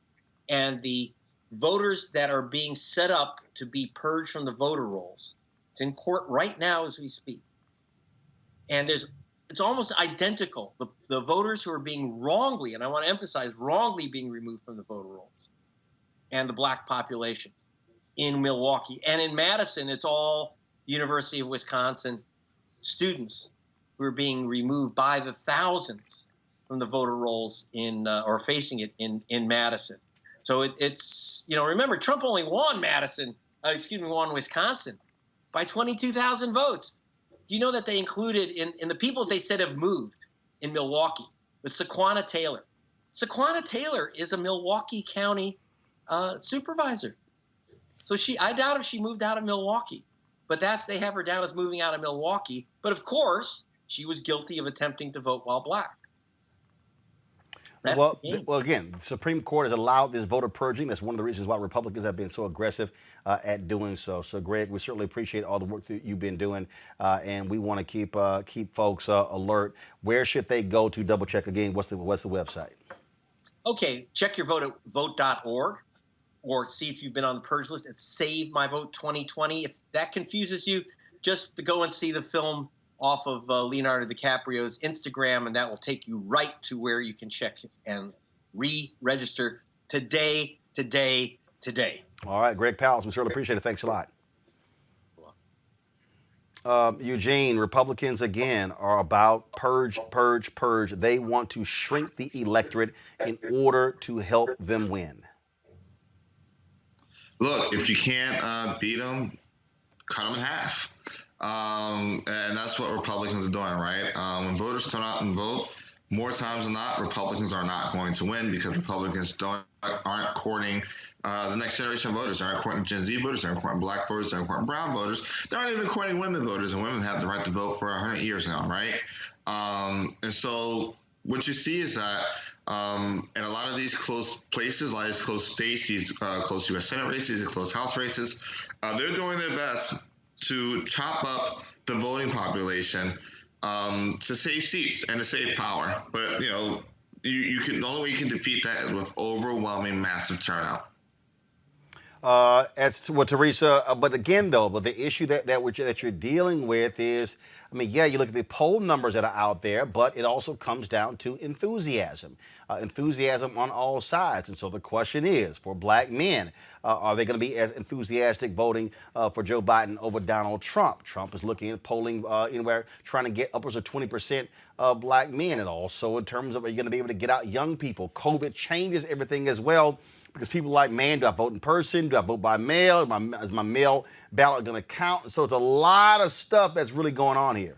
And the voters that are being set up to be purged from the voter rolls, it's in court right now as we speak. And it's almost identical. The voters who are being wrongly, and I want to emphasize wrongly being removed from the voter rolls, and the black population in Milwaukee. And in Madison, it's all University of Wisconsin students who are being removed by the thousands from the voter rolls or facing it in Madison. So it's, remember, Trump only won won Wisconsin by 22,000 votes. Do you know that they included in the people they said have moved in Milwaukee was Saquonna Taylor. Saquonna Taylor is a Milwaukee County supervisor. So I doubt if she moved out of Milwaukee, but they have her down as moving out of Milwaukee. But of course, she was guilty of attempting to vote while black. Well, again, the Supreme Court has allowed this voter purging. That's one of the reasons why Republicans have been so aggressive at doing so. So, Greg, we certainly appreciate all the work that you've been doing, and we want to keep folks alert. Where should they go to double check again? What's the website? Okay, check your vote at vote.org, or see if you've been on the purge list. It's Save My Vote 2020. If that confuses you, just to go and see the film off of Leonardo DiCaprio's Instagram, and that will take you right to where you can check and re-register today. All right, Greg Powell, we certainly appreciate it. Thanks a lot. Eugene, Republicans again are about purge. They want to shrink the electorate in order to help them win. Look, if you can't beat them, cut them in half. And that's what Republicans are doing, right? When voters turn out and vote, more times than not, Republicans are not going to win because Republicans aren't courting the next generation of voters. They aren't courting Gen Z voters. They aren't courting black voters. They aren't courting brown voters. They aren't even courting women voters, and women have the right to vote for 100 years now, right? And so what you see is that in a lot of these close places, a lot of these close states, these close U.S. Senate races, these close House races, they're doing their best to chop up the voting population to save seats and to save power. But, you can, the only way you can defeat that is with overwhelming massive turnout. As to what Teresa, but again, though, the issue that you're dealing with is, you look at the poll numbers that are out there, but it also comes down to enthusiasm on all sides. And so the question is, for black men, are they going to be as enthusiastic voting for Joe Biden over Donald Trump? Trump is looking at polling anywhere trying to get upwards of 20% of black men. And also in terms of, are you going to be able to get out young people? COVID changes everything as well. Because people are like, man, do I vote in person? Do I vote by mail? Is my mail ballot going to count? So it's a lot of stuff that's really going on here.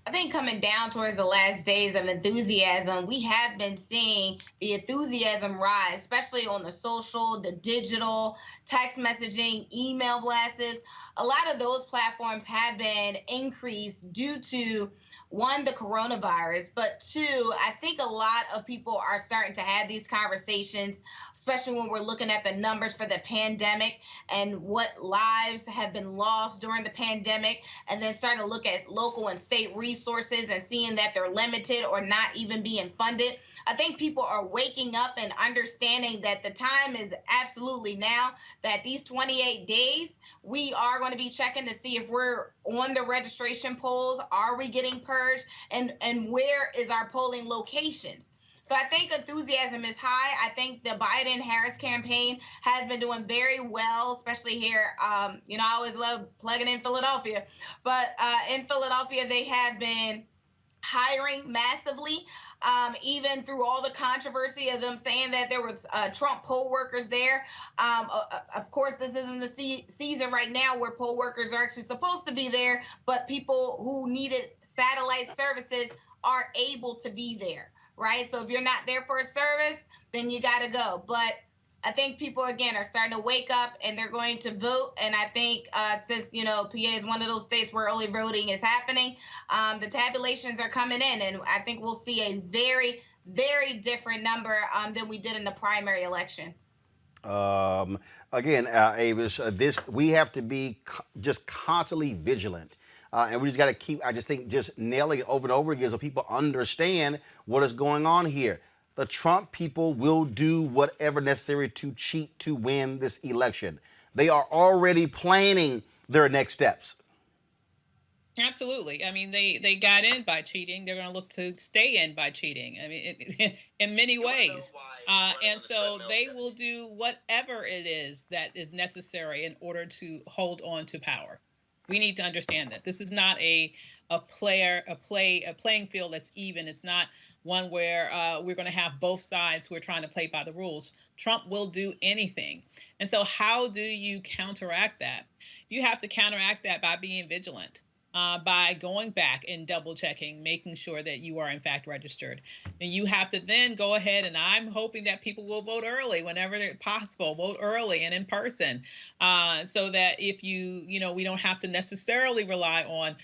I think coming down towards the last days of enthusiasm, we have been seeing the enthusiasm rise, especially on the social, the digital, text messaging, email blasts. A lot of those platforms have been increased due to, one, the coronavirus, but two, I think a lot of people are starting to have these conversations, especially when we're looking at the numbers for the pandemic and what lives have been lost during the pandemic, and then starting to look at local and state resources and seeing that they're limited or not even being funded. I think people are waking up and understanding that the time is absolutely now, that these 28 days, we are going to be checking to see if we're on the registration polls. Are we getting purged? And where is our polling locations? So I think enthusiasm is high. I think the Biden-Harris campaign has been doing very well, especially here. I always love plugging in Philadelphia. But in Philadelphia, they have been hiring massively, even through all the controversy of them saying that there was Trump poll workers there. Of course, this isn't the season right now where poll workers are actually supposed to be there, but people who needed satellite services are able to be there, right? So if you're not there for a service, then you got to go. But I think people, again, are starting to wake up and they're going to vote. And I think since, PA is one of those states where early voting is happening, the tabulations are coming in. And I think we'll see a very, very different number than we did in the primary election. Again, Avis, we have to be just constantly vigilant And we just got to keep, I just think, just nailing it over and over again so people understand what is going on here. The Trump people will do whatever necessary to cheat to win this election. They are already planning their next steps. Absolutely. I mean, they got in by cheating. They're going to look to stay in by cheating. I mean, in many ways. And so they will do whatever it is that is necessary in order to hold on to power. We need to understand that this is not a playing field that's even. It's not one where we're going to have both sides who are trying to play by the rules. Trump will do anything. And so how do you counteract that? You have to counteract that by being vigilant. By going back and double checking, making sure that you are in fact registered. And you have to then go ahead, and I'm hoping that people will vote early whenever possible, vote early and in person, so that if we don't have to necessarily rely on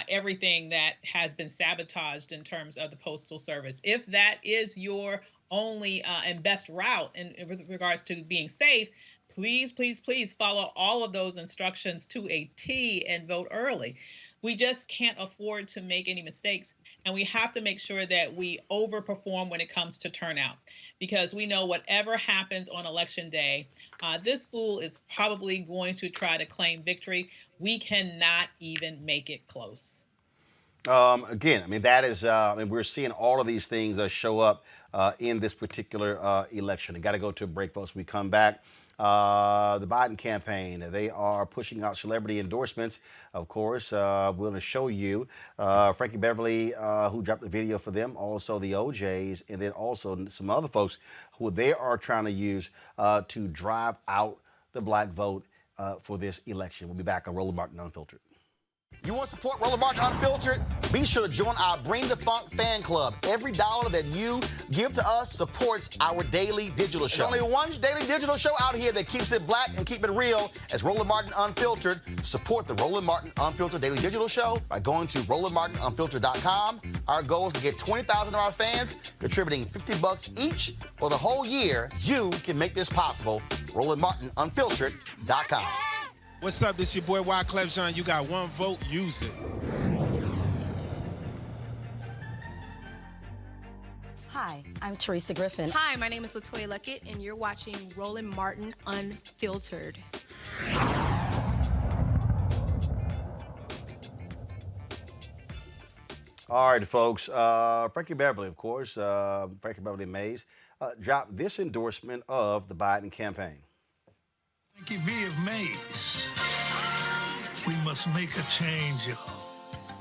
everything that has been sabotaged in terms of the Postal Service. If that is your only and best route in regards to being safe, please, please, please follow all of those instructions to a T and vote early. We just can't afford to make any mistakes, and we have to make sure that we overperform when it comes to turnout, because we know whatever happens on Election Day, this fool is probably going to try to claim victory. We cannot even make it close. Again, I mean, that is, we're seeing all of these things show up in this particular election. I got to go to a break, folks. When we come back. The Biden campaign, they are pushing out celebrity endorsements. Of course, we're going to show you Frankie Beverly, who dropped the video for them, also the OJs, and then also some other folks who they are trying to use to drive out the black vote for this election. We'll be back on Roland Martin Unfiltered. You want to support Roland Martin Unfiltered? Be sure to join our Bring the Funk fan club. Every dollar that you give to us supports our daily digital show. There's only one daily digital show out here that keeps it black and keep it real as Roland Martin Unfiltered. Support the Roland Martin Unfiltered daily digital show by going to RolandMartinUnfiltered.com. Our goal is to get 20,000 of our fans contributing $50 each for the whole year. You can make this possible. RolandMartinUnfiltered.com. What's up? This your boy Wyclef Jean. You got one vote. Use it. Hi, I'm Teresa Griffin. Hi, my name is LaToya Luckett, and you're watching Roland Martin Unfiltered. All right, folks. Frankie Beverly, of course, Frankie Beverly Mays, dropped this endorsement of the Biden campaign. Frankie B. of Mays. We must make a change, y'all.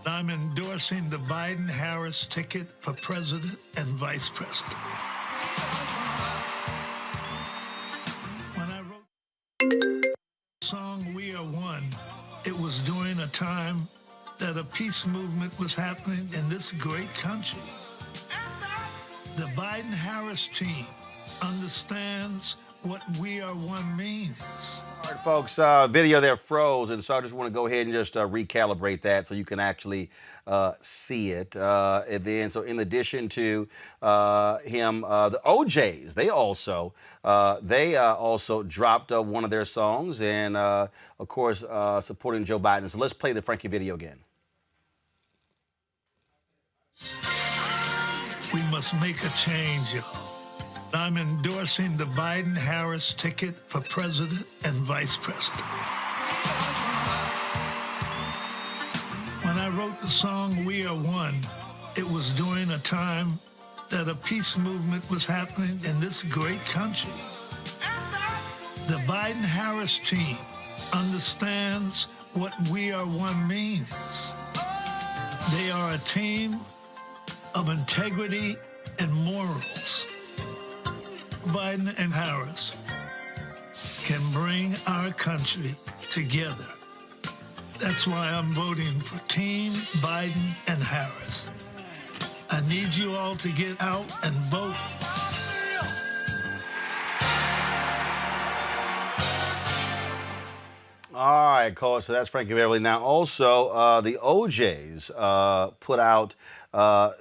I'm endorsing the Biden-Harris ticket for president and vice president. When I wrote the song We Are One, it was during a time that a peace movement was happening in this great country. The Biden-Harris team understands what We Are One means. All right, folks, video there froze, and so I just want to go ahead and just recalibrate that so you can actually see it. And then, so in addition to him, the OJs, they also dropped one of their songs, and of course, supporting Joe Biden. So let's play the Frankie video again. We must make a change, y'all. I'm endorsing the Biden-Harris ticket for president and vice president. When I wrote the song We Are One, it was during a time that a peace movement was happening in this great country. The Biden-Harris team understands what We Are One means. They are a team of integrity and morals. Biden and Harris can bring our country together. That's why I'm voting for Team Biden and Harris. I need you all to get out and vote. All right, Coach. So that's Frankie Beverly. Now, also, the OJs put out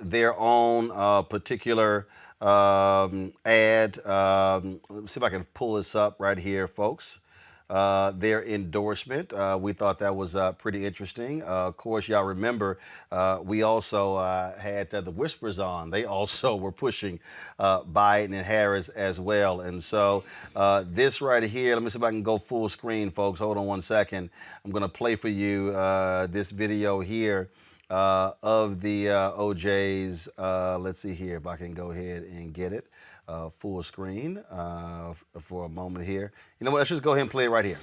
their own particular ad. Let me see if I can pull this up right here, folks. their endorsement. We thought that was pretty interesting. Of course, y'all remember we also had the Whispers on. They also were pushing Biden and Harris as well. And so this right here, let me see if I can go full screen, folks. Hold on one second. I'm going to play for you this video here of the OJs. Let's see here if I can go ahead and get it full screen for a moment here. You know what? Let's just go ahead and play it right here.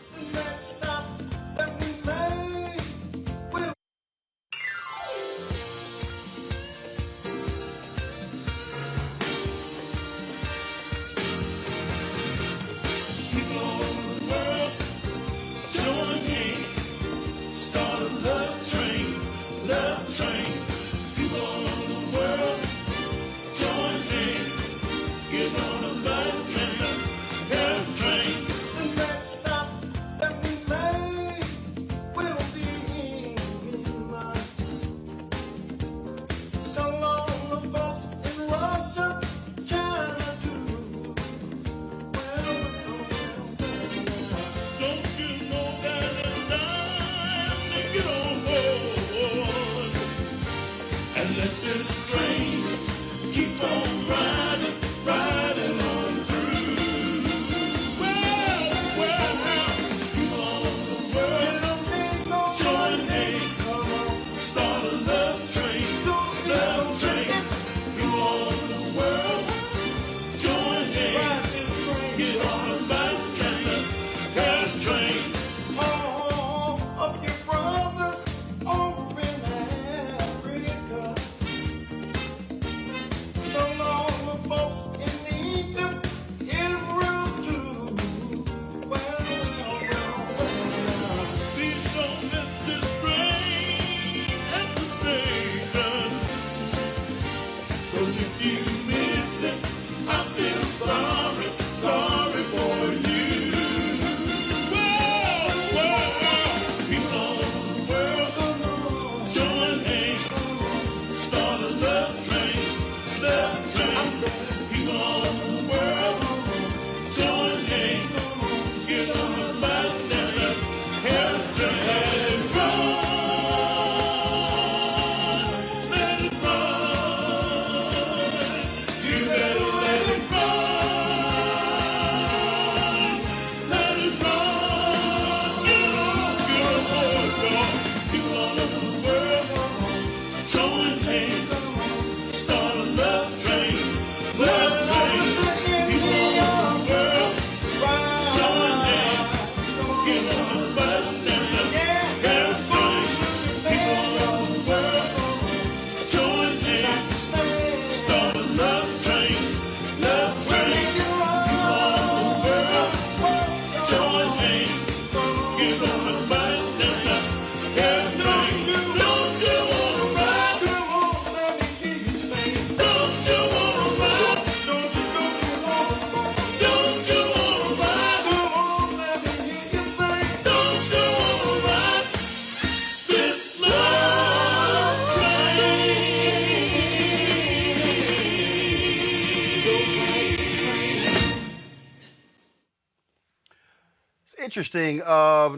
Interesting,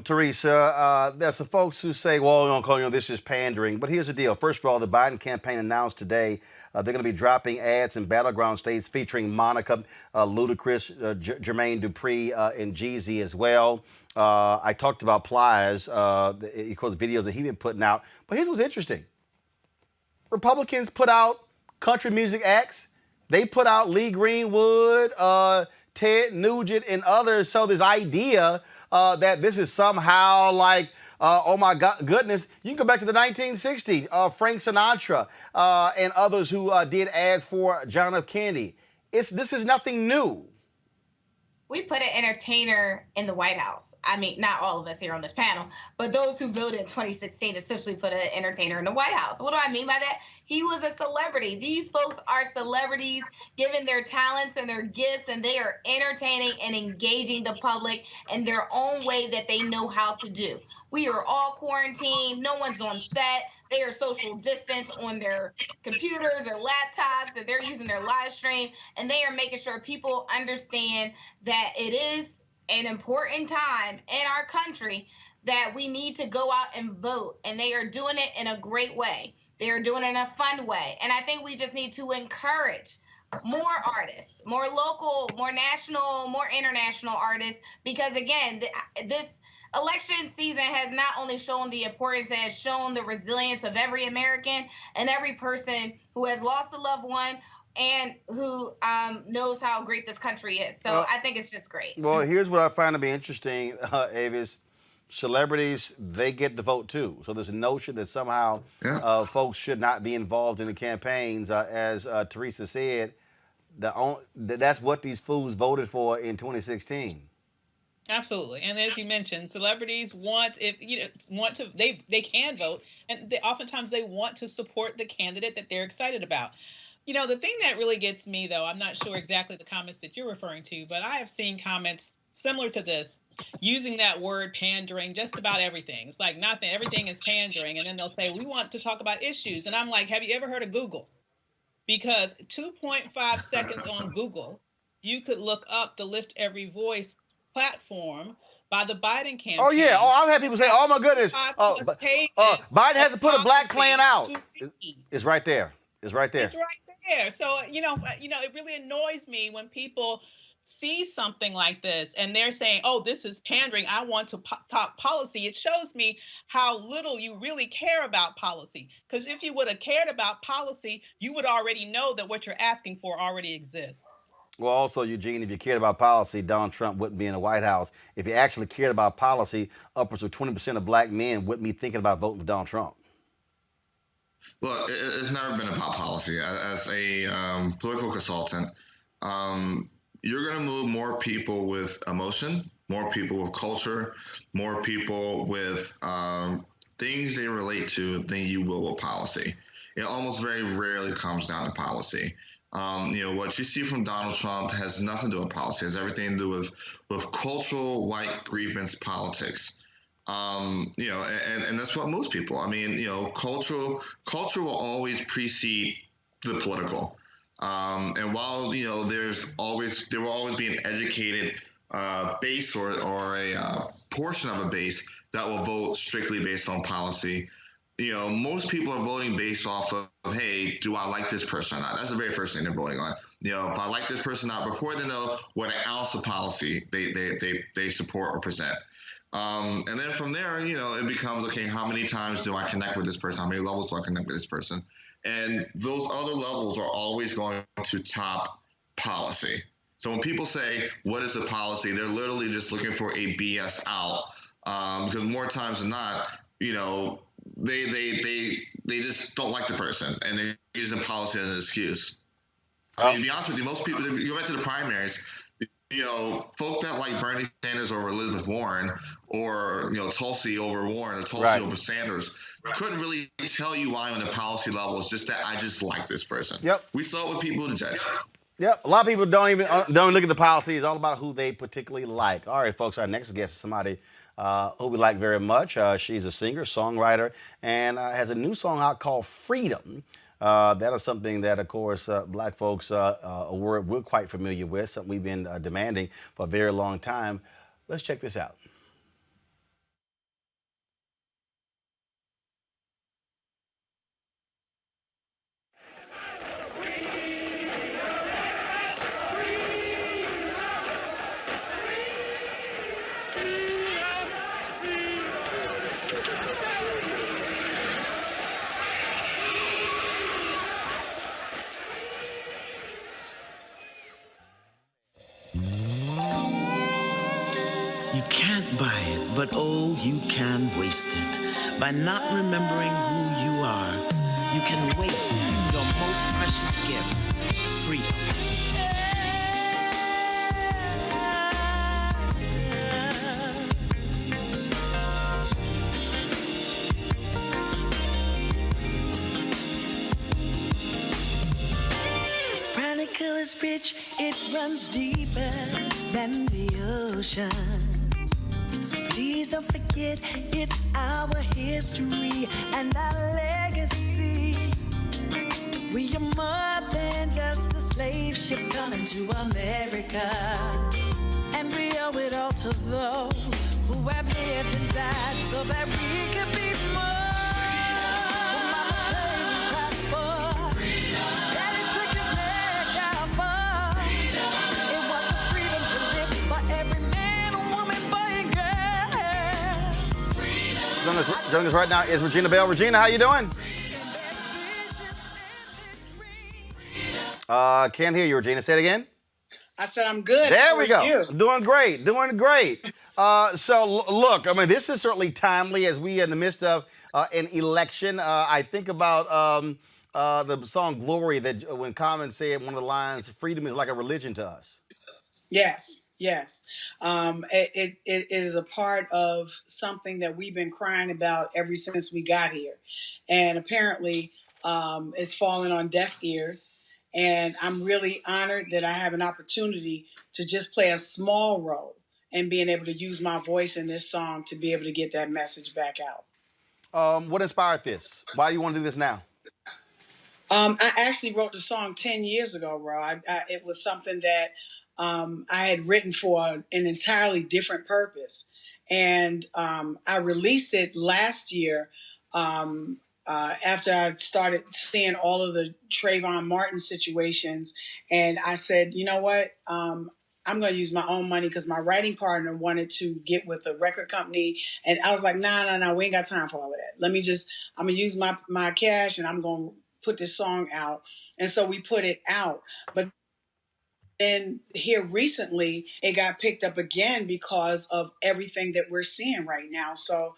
Teresa. There's some folks who say, well, this is pandering. But here's the deal. First of all, the Biden campaign announced today they're going to be dropping ads in battleground states featuring Monica, Ludacris, Jermaine Dupri, and Jeezy as well. I talked about Plies, of course, videos that he's been putting out. But here's what's interesting. Republicans put out country music acts. They put out Lee Greenwood, Ted Nugent, and others. So this idea that this is somehow like, oh my goodness, you can go back to the 1960s, Frank Sinatra and others who did ads for John F. Kennedy. This is nothing new. We put an entertainer in the White House. I mean, not all of us here on this panel, but those who voted in 2016 essentially put an entertainer in the White House. What do I mean by that? He was a celebrity. These folks are celebrities given their talents and their gifts, and they are entertaining and engaging the public in their own way that they know how to do. We are all quarantined. No one's on set. They are social distance on their computers or laptops, and they're using their live stream, and they are making sure people understand that it is an important time in our country that we need to go out and vote. And they are doing it in a great way. They are doing it in a fun way. And I think we just need to encourage more artists, more local, more national, more international artists, because again, this election season has not only shown the importance, it has shown the resilience of every American and every person who has lost a loved one and who knows how great this country is. So I think it's just great. Well, here's what I find to be interesting, Avis. Celebrities, they get to vote too. So there's a notion that somehow folks should not be involved in the campaigns. As Teresa said, that's what these fools voted for in 2016. Absolutely, and as you mentioned, celebrities want to they can vote, and oftentimes they want to support the candidate that they're excited about. The thing that really gets me, though, I'm not sure exactly the comments that you're referring to, but I have seen comments similar to this using that word pandering just about everything. It's like not that everything is pandering, and then they'll say we want to talk about issues, and I'm like, have you ever heard of Google? Because 2.5 seconds on Google, you could look up the Lift Every Voice platform by the Biden campaign. Oh, yeah. I've had people say, oh, my goodness. Biden hasn't put a black plan out. It's right there. It's right there. It's right there. So, it really annoys me when people see something like this and they're saying, oh, this is pandering, I want to talk policy. It shows me how little you really care about policy. Because if you would have cared about policy, you would already know that what you're asking for already exists. Well, also, Eugene, if you cared about policy, Donald Trump wouldn't be in the White House. If he actually cared about policy, upwards of 20% of black men wouldn't be thinking about voting for Donald Trump. Well, it's never been about policy. As a political consultant, you're going to move more people with emotion, more people with culture, more people with things they relate to than you will with policy. It almost very rarely comes down to policy. What you see from Donald Trump has nothing to do with policy. It has everything to do with cultural white grievance politics. And that's what moves people. I mean, culture will always precede the political. And while there will always be an educated base or a portion of a base that will vote strictly based on policy, most people are voting based off of, hey, do I like this person or not? That's the very first thing they're voting on. If I like this person or not, before they know what an ounce of policy they support or present. And then from there, it becomes, okay, how many times do I connect with this person? How many levels do I connect with this person? And those other levels are always going to top policy. So when people say, what is the policy? They're literally just looking for a BS out. Because more times than not, they just don't like the person and they're using policy as an excuse. I mean, to be honest with you, most people, if you go back to the primaries, folk that like Bernie Sanders over Elizabeth Warren or, Tulsi over Warren or Tulsi over Sanders couldn't really tell you why on the policy level. It's just that I just like this person. Yep. We saw it with people to judge. Yep. A lot of people don't look at the policy. It's all about who they particularly like. All right, folks, our next guest is somebody who we like very much. She's a singer, songwriter, and has a new song out called Freedom. That is something that, of course, black folks, a word we're quite familiar with, something we've been demanding for a very long time. Let's check this out. You can't buy it, but oh, you can waste it. By not remembering who you are, you can waste your most precious gift, freedom. Chronicle is rich, it runs deeper than the ocean. So please don't forget, it's our history and our legacy. We are more than just a slave ship coming to America. And we owe it all to those who have lived and died so that we could be more. Mama paid the price for. Daddy stuck his neck out for. It was the freedom to live for every man, woman, boy, and girl. Joining us right now is Regina Bell. Regina, how you doing? Can't hear you, Regina. Say it again. I said I'm good. There How we are go. you? Doing great. Look, I mean, this is certainly timely as we are in the midst of an election. I think about the song "Glory" that when Common said one of the lines, "Freedom is like a religion to us." Yes. It is a part of something that we've been crying about ever since we got here, and apparently it's fallen on deaf ears. And I'm really honored that I have an opportunity to just play a small role and being able to use my voice in this song to be able to get that message back out. What inspired this? Why do you want to do this now? I actually wrote the song 10 years ago, Ro. It was something that I had written for an entirely different purpose. And I released it last year after I started seeing all of the Trayvon Martin situations. And I said, you know what? I'm going to use my own money because my writing partner wanted to get with a record company. And I was like, nah, we ain't got time for all of that. I'm going to use my cash and I'm going to put this song out. And so we put it out. But then here recently, it got picked up again because of everything that we're seeing right now. So,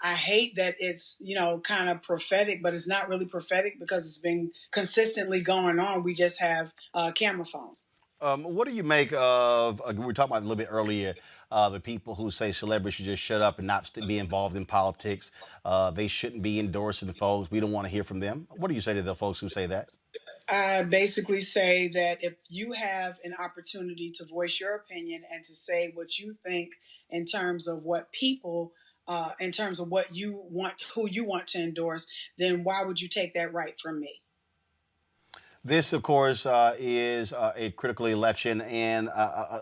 I hate that it's, kind of prophetic, but it's not really prophetic because it's been consistently going on. We just have camera phones. What do you make of, we were talking about a little bit earlier, the people who say celebrities should just shut up and not be involved in politics. They shouldn't be endorsing folks. We don't want to hear from them. What do you say to the folks who say that? I basically say that if you have an opportunity to voice your opinion and to say what you think in terms of what people, in terms of what you want, who you want to endorse, then why would you take that right from me? This, of course, is a critical election, and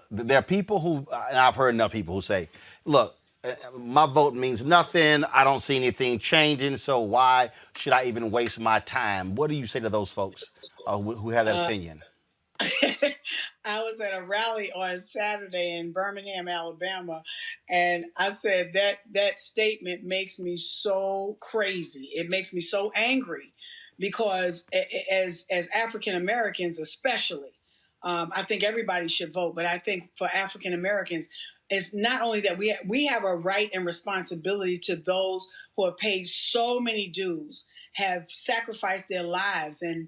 there are people who, and I've heard enough people who say, look, my vote means nothing. I don't see anything changing, so why should I even waste my time? What do you say to those folks who have that opinion? I was at a rally on Saturday in Birmingham, Alabama, and I said that statement makes me so crazy. It makes me so angry because as African Americans especially, I think everybody should vote, but I think for African Americans, it's not only that we have a right and responsibility to those who have paid so many dues, have sacrificed their lives and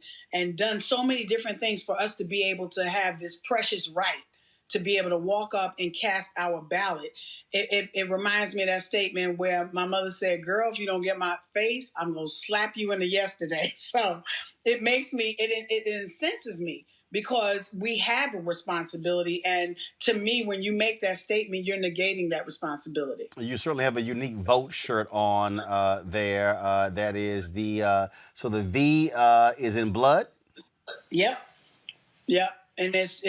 done so many different things for us to be able to have this precious right to be able to walk up and cast our ballot. It reminds me of that statement where my mother said, girl, if you don't get my face, I'm going to slap you in the yesterday. So it makes me, it incenses me because we have a responsibility. And to me, when you make that statement, you're negating that responsibility. You certainly have a unique vote shirt on there. That is so the V is in blood? Yep. And it's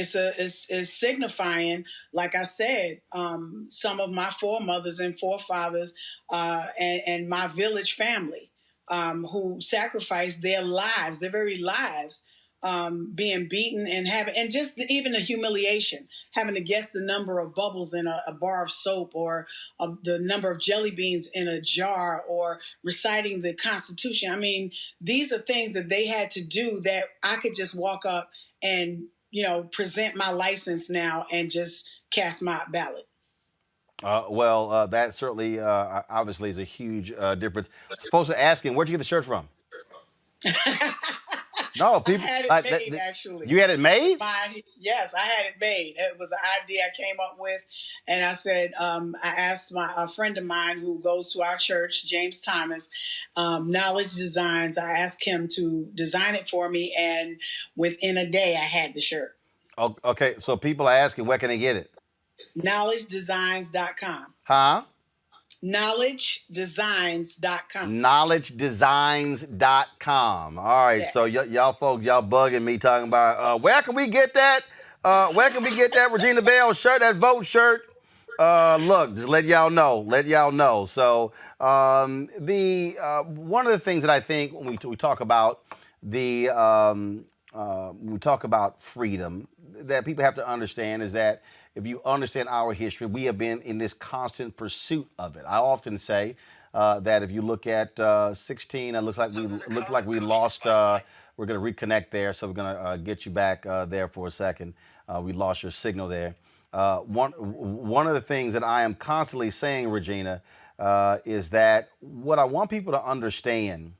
signifying, like I said, some of my foremothers and forefathers and my village family who sacrificed their lives, their very lives, being beaten and just even the humiliation, having to guess the number of bubbles in a bar of soap or the number of jelly beans in a jar or reciting the Constitution. I mean, these are things that they had to do that I could just walk up and present my license now and just cast my ballot. That certainly obviously is a huge difference. Folks are asking, where'd you get the shirt from? No, people. I had it made, actually. You had it made? Yes, I had it made. It was an idea I came up with, and I said, I asked a friend of mine who goes to our church, James Thomas, Knowledge Designs. I asked him to design it for me, and within a day, I had the shirt. Okay, so people are asking, where can they get it? KnowledgeDesigns.com. Huh? KnowledgeDesigns.com. KnowledgeDesigns.com. All right, yeah. So y'all folks, y'all bugging me talking about where can we get that? Where can we get that Regina Bell shirt, that vote shirt? Look, just let y'all know. Let y'all know. So the one of the things that I think when we talk about when we talk about freedom, that people have to understand is that if you understand our history, we have been in this constant pursuit of it. I often say that if you look at 16, it looks like we lost. We're going to reconnect there, so we're going to get you back there for a second. We lost your signal there. One of the things that I am constantly saying, Regina, is that what I want people to understand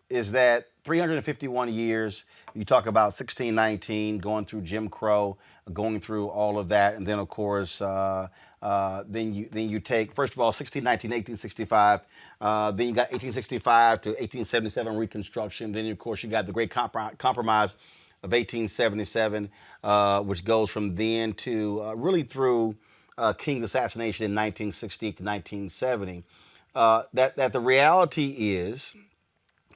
is that 351 years, you talk about 1619, going through Jim Crow, going through all of that, and then of course, then you take, first of all, 1619, 1865, then you got 1865 to 1877 Reconstruction, then of course you got the Great Compromise of 1877, which goes from then to really through King's assassination in 1968 to 1970. That the reality is,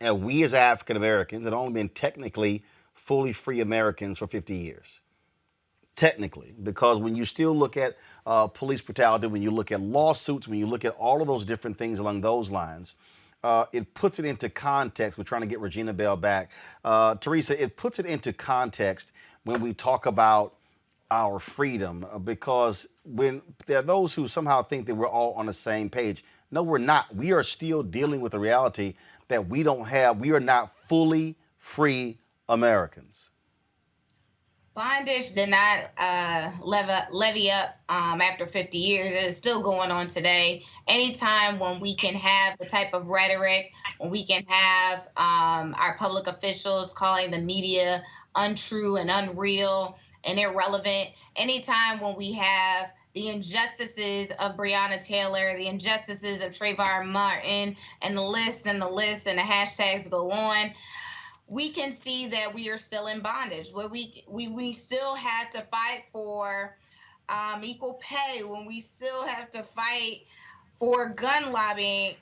and we as African Americans have only been technically fully free Americans for 50 years. Technically, because when you still look at police brutality, when you look at lawsuits, when you look at all of those different things along those lines, it puts it into context. We're trying to get Regina Bell back. Teresa, it puts it into context when we talk about our freedom, because when there are those who somehow think that we're all on the same page. No, we're not. We are still dealing with the reality that we are not fully free Americans. Bondage did not levy up after 50 years. It is still going on today. Anytime when we can have the type of rhetoric, when we can have our public officials calling the media untrue and unreal and irrelevant, anytime when we have the injustices of Breonna Taylor, the injustices of Trayvon Martin, and the list and the hashtags go on, we can see that we are still in bondage, where we still have to fight for equal pay, when we still have to fight for gun lobbying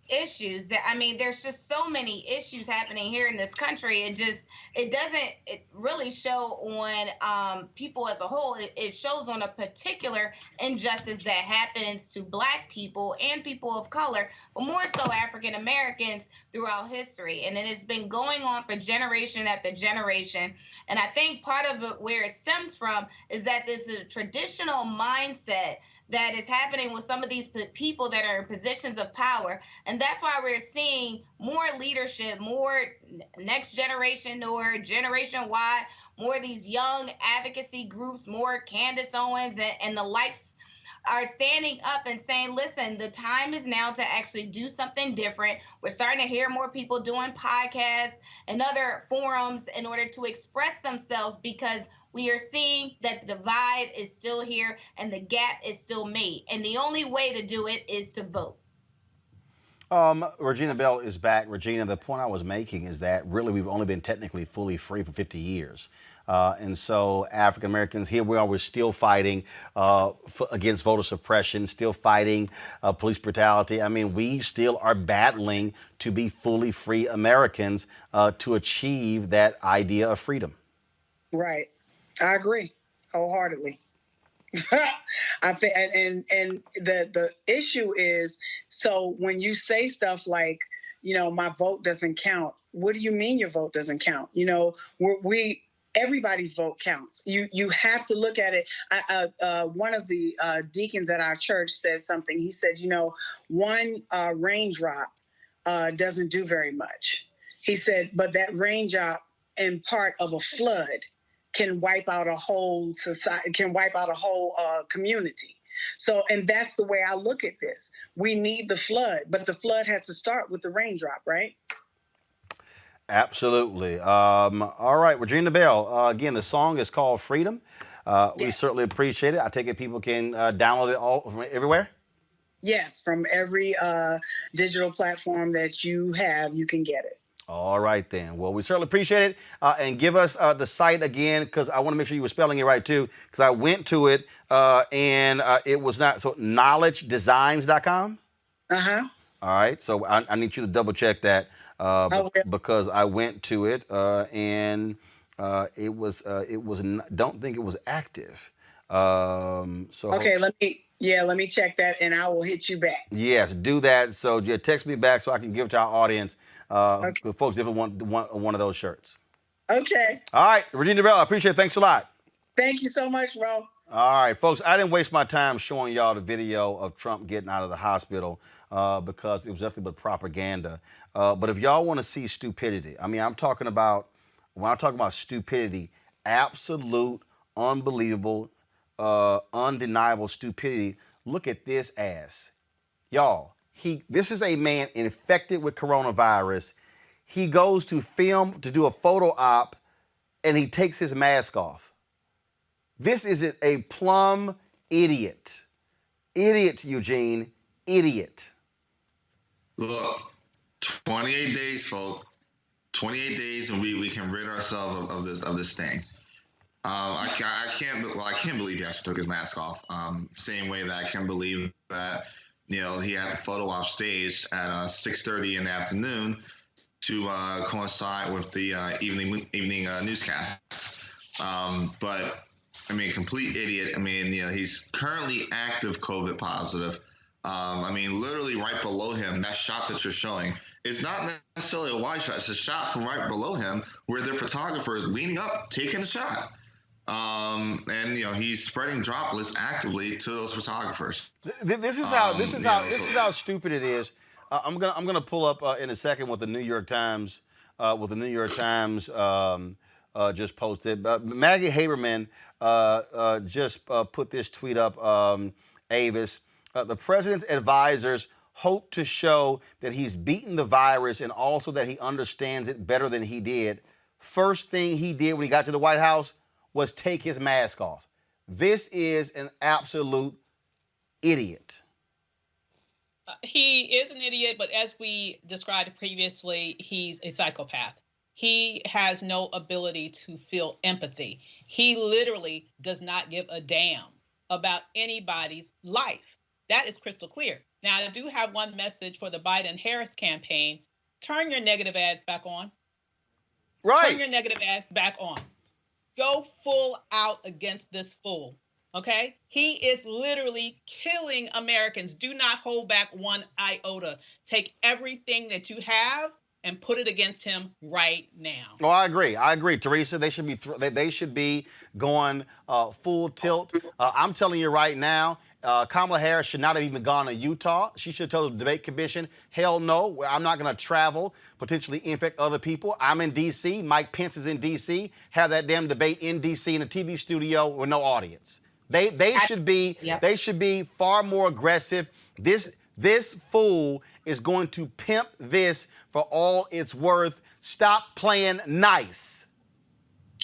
issues. There's just so many issues happening here in this country. It doesn't really show on people as a whole. It shows on a particular injustice that happens to Black people and people of color, but more so African Americans throughout history. And it has been going on for generation after generation. And I think part of it, where it stems from, is that this is a traditional mindset that is happening with some of these people that are in positions of power. And that's why we're seeing more leadership, more next generation or Generation Y, more of these young advocacy groups, more Candace Owens and the likes are standing up and saying, listen, the time is now to actually do something different. We're starting to hear more people doing podcasts and other forums in order to express themselves, because we are seeing that the divide is still here and the gap is still made. And the only way to do it is to vote. Regina Bell is back. Regina, the point I was making is that really we've only been technically fully free for 50 years. And so African Americans, here we are, we're still fighting against voter suppression, still fighting police brutality. We still are battling to be fully free Americans to achieve that idea of freedom. Right. I agree wholeheartedly. I think, and the issue is, so when you say stuff like, my vote doesn't count, what do you mean your vote doesn't count? Everybody's vote counts. You have to look at it. One of the deacons at our church said something. He said, one raindrop doesn't do very much. He said, but that raindrop in part of a flood can wipe out a whole society, can wipe out a whole community. So, and that's the way I look at this. We need the flood, but the flood has to start with the raindrop, right? Absolutely. All right, Regina Bell. Again, the song is called Freedom. We certainly appreciate it. I take it people can download it all from everywhere? Yes, from every digital platform that you have, you can get it. All right, then. Well, we certainly appreciate it. And give us the site again, because I want to make sure you were spelling it right, too, because I went to it and it was not. So knowledgedesigns.com? Uh-huh. All right. So I need you to double check that because I went to it and Don't think it was active. Okay, let me check that, and I will hit you back. Yes, do that. So yeah, text me back so I can give it to our audience. Okay. The folks definitely want one of those shirts. Okay. All right, Regina Bell, I appreciate it. Thanks a lot. Thank you so much, Ro. All right, folks, I didn't waste my time showing y'all the video of Trump getting out of the hospital because it was nothing but propaganda. But if y'all want to see stupidity, I mean, when I'm talking about stupidity, absolute, unbelievable, undeniable stupidity, look at this ass. Y'all, this is a man infected with coronavirus. He goes to film to do a photo op and he takes his mask off. This is a plumb idiot. Idiot, Eugene. Idiot. Look, 28 days, folks. 28 days, and we can rid ourselves of this thing. I can't believe he actually took his mask off. Same way that I can't believe that he had the photo op staged at 6:30 in the afternoon to coincide with the evening newscast. But I mean, complete idiot. I mean, he's currently active COVID positive. I mean, literally right below him, that shot that you're showing is not necessarily a wide shot. It's a shot from right below him where the photographer is leaning up, taking a shot. And he's spreading droplets actively to those photographers. This is how stupid it is. I'm gonna pull up in a second what the New York Times just posted. Maggie Haberman just put this tweet up. Avis, the president's advisors hope to show that he's beaten the virus and also that he understands it better than he did. First thing he did when he got to the White House was take his mask off. This is an absolute idiot. He is an idiot, but as we described previously, he's a psychopath. He has no ability to feel empathy. He literally does not give a damn about anybody's life. That is crystal clear. Now, I do have one message for the Biden-Harris campaign. Turn your negative ads back on. Right. Turn your negative ads back on. Go full out against this fool. Okay? He is literally killing Americans. Do not hold back one iota. Take everything that you have and put it against him right now. Oh, I agree, Teresa. They should be going full tilt. I'm telling you right now, Kamala Harris should not have even gone to Utah. She should have told the debate commission, hell no, I'm not going to travel, potentially infect other people. I'm in D.C. Mike Pence is in D.C. Have that damn debate in D.C. in a TV studio with no audience. They should be far more aggressive. This fool is going to pimp this for all it's worth. Stop playing nice.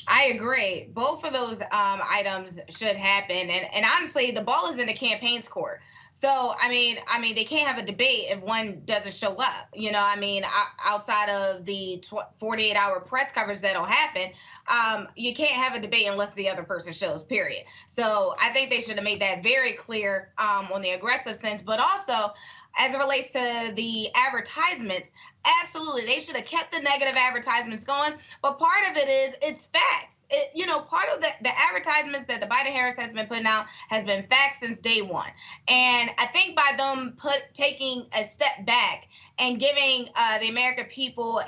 I agree. Both of those items should happen. And honestly, the ball is in the campaign's court. So, I mean, they can't have a debate if one doesn't show up. Outside of the 48-hour press coverage that'll happen, you can't have a debate unless the other person shows, period. So I think they should have made that very clear on the aggressive sense. But also, as it relates to the advertisements, absolutely, they should have kept the negative advertisements going. But part of it is it's facts. Part of the advertisements that the Biden-Harris has been putting out has been facts since day one. And I think by them taking a step back and giving the American people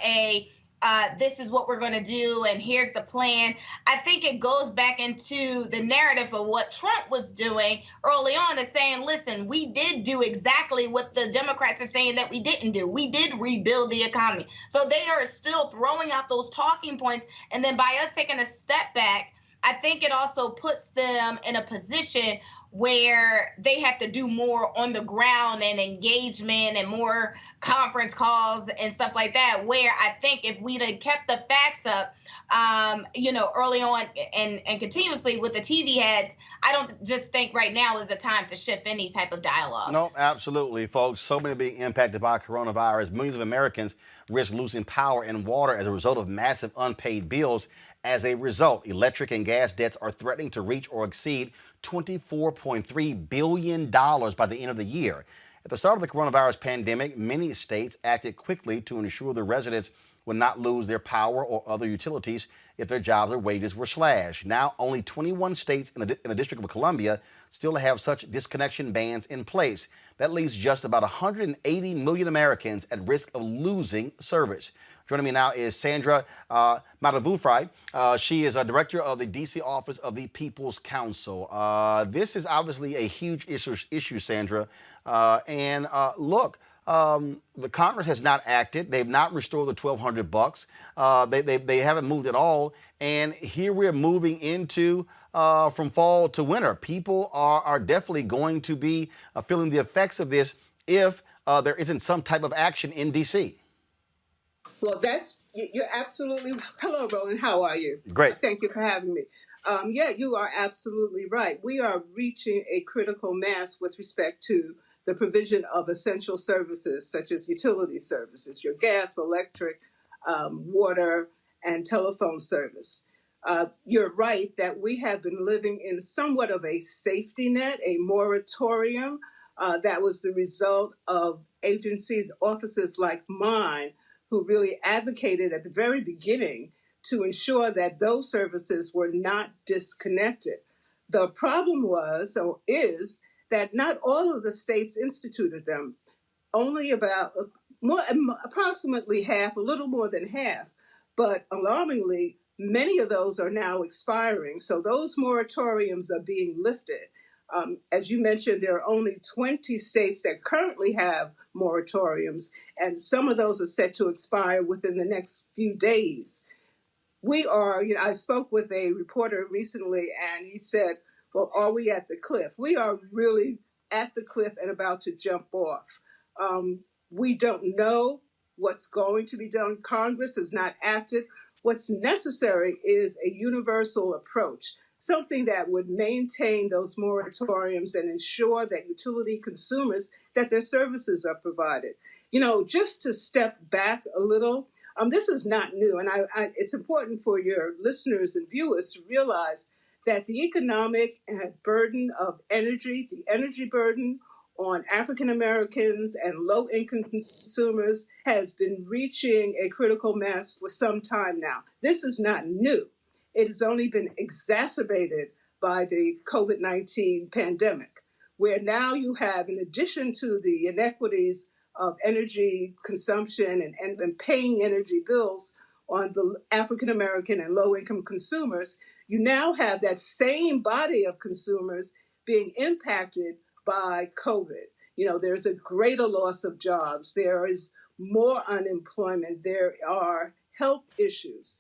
this is what we're going to do and here's the plan, I think it goes back into the narrative of what Trump was doing early on, is saying, listen, we did do exactly what the Democrats are saying that we didn't do. We did rebuild the economy. So they are still throwing out those talking points. And then by us taking a step back, I think it also puts them in a position where they have to do more on the ground and engagement and more conference calls and stuff like that, where I think if we'd have kept the facts up, early on and continuously with the TV ads, I don't just think right now is the time to shift any type of dialogue. No, absolutely, folks. So many being impacted by coronavirus. Millions of Americans risk losing power and water as a result of massive unpaid bills. As a result, electric and gas debts are threatening to reach or exceed $24.3 billion by the end of the year. At the start of the coronavirus pandemic, many states acted quickly to ensure the residents would not lose their power or other utilities if their jobs or wages were slashed. Now, only 21 states in the District of Columbia still have such disconnection bans in place. That leaves just about 180 million Americans at risk of losing service. Joining me now is Sandra Matavufrai. She is a director of the D.C. office of the People's Council. This is obviously a huge issue, Sandra. Look, the Congress has not acted. They've not restored the $1,200. They haven't moved at all. And here we're moving into from fall to winter. People are definitely going to be feeling the effects of this if there isn't some type of action in D.C. Well, you're absolutely. Hello, Roland. How are you? Great. Thank you for having me. Yeah, you are absolutely right. We are reaching a critical mass with respect to the provision of essential services such as utility services, your gas, electric, water, and telephone service. You're right that we have been living in somewhat of a safety net, a moratorium that was the result of agencies, offices like mine, who really advocated at the very beginning to ensure that those services were not disconnected. The problem was, or is, that not all of the states instituted them. Only approximately half, a little more than half. But alarmingly, many of those are now expiring. So those moratoriums are being lifted. As you mentioned, there are only 20 states that currently have moratoriums, and some of those are set to expire within the next few days. I spoke with a reporter recently, and he said, well, are we at the cliff? We are really at the cliff and about to jump off. We don't know what's going to be done. Congress has not acted. What's necessary is a universal approach, something that would maintain those moratoriums and ensure that utility consumers, that their services are provided. Just to step back a little, this is not new. And it's important for your listeners and viewers to realize that the economic burden of energy, the energy burden on African Americans and low-income consumers has been reaching a critical mass for some time now. This is not new. It has only been exacerbated by the COVID-19 pandemic, where now you have, in addition to the inequities of energy consumption and paying energy bills on the African American and low-income consumers, you now have that same body of consumers being impacted by COVID. There's a greater loss of jobs. There is more unemployment. There are health issues.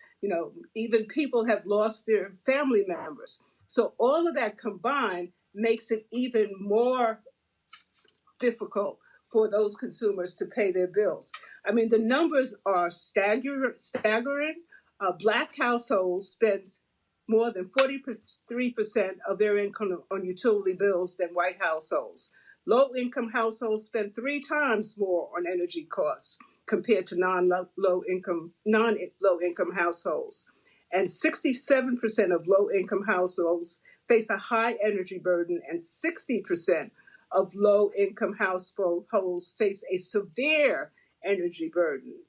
Even people have lost their family members. So all of that combined makes it even more difficult for those consumers to pay their bills. I mean, the numbers are staggering. Black households spend more than 43% of their income on utility bills than white households. Low-income households spend 3 times more on energy costs compared to non-low-income households. And 67% of low-income households face a high energy burden, and 60% of low-income households face a severe energy burden.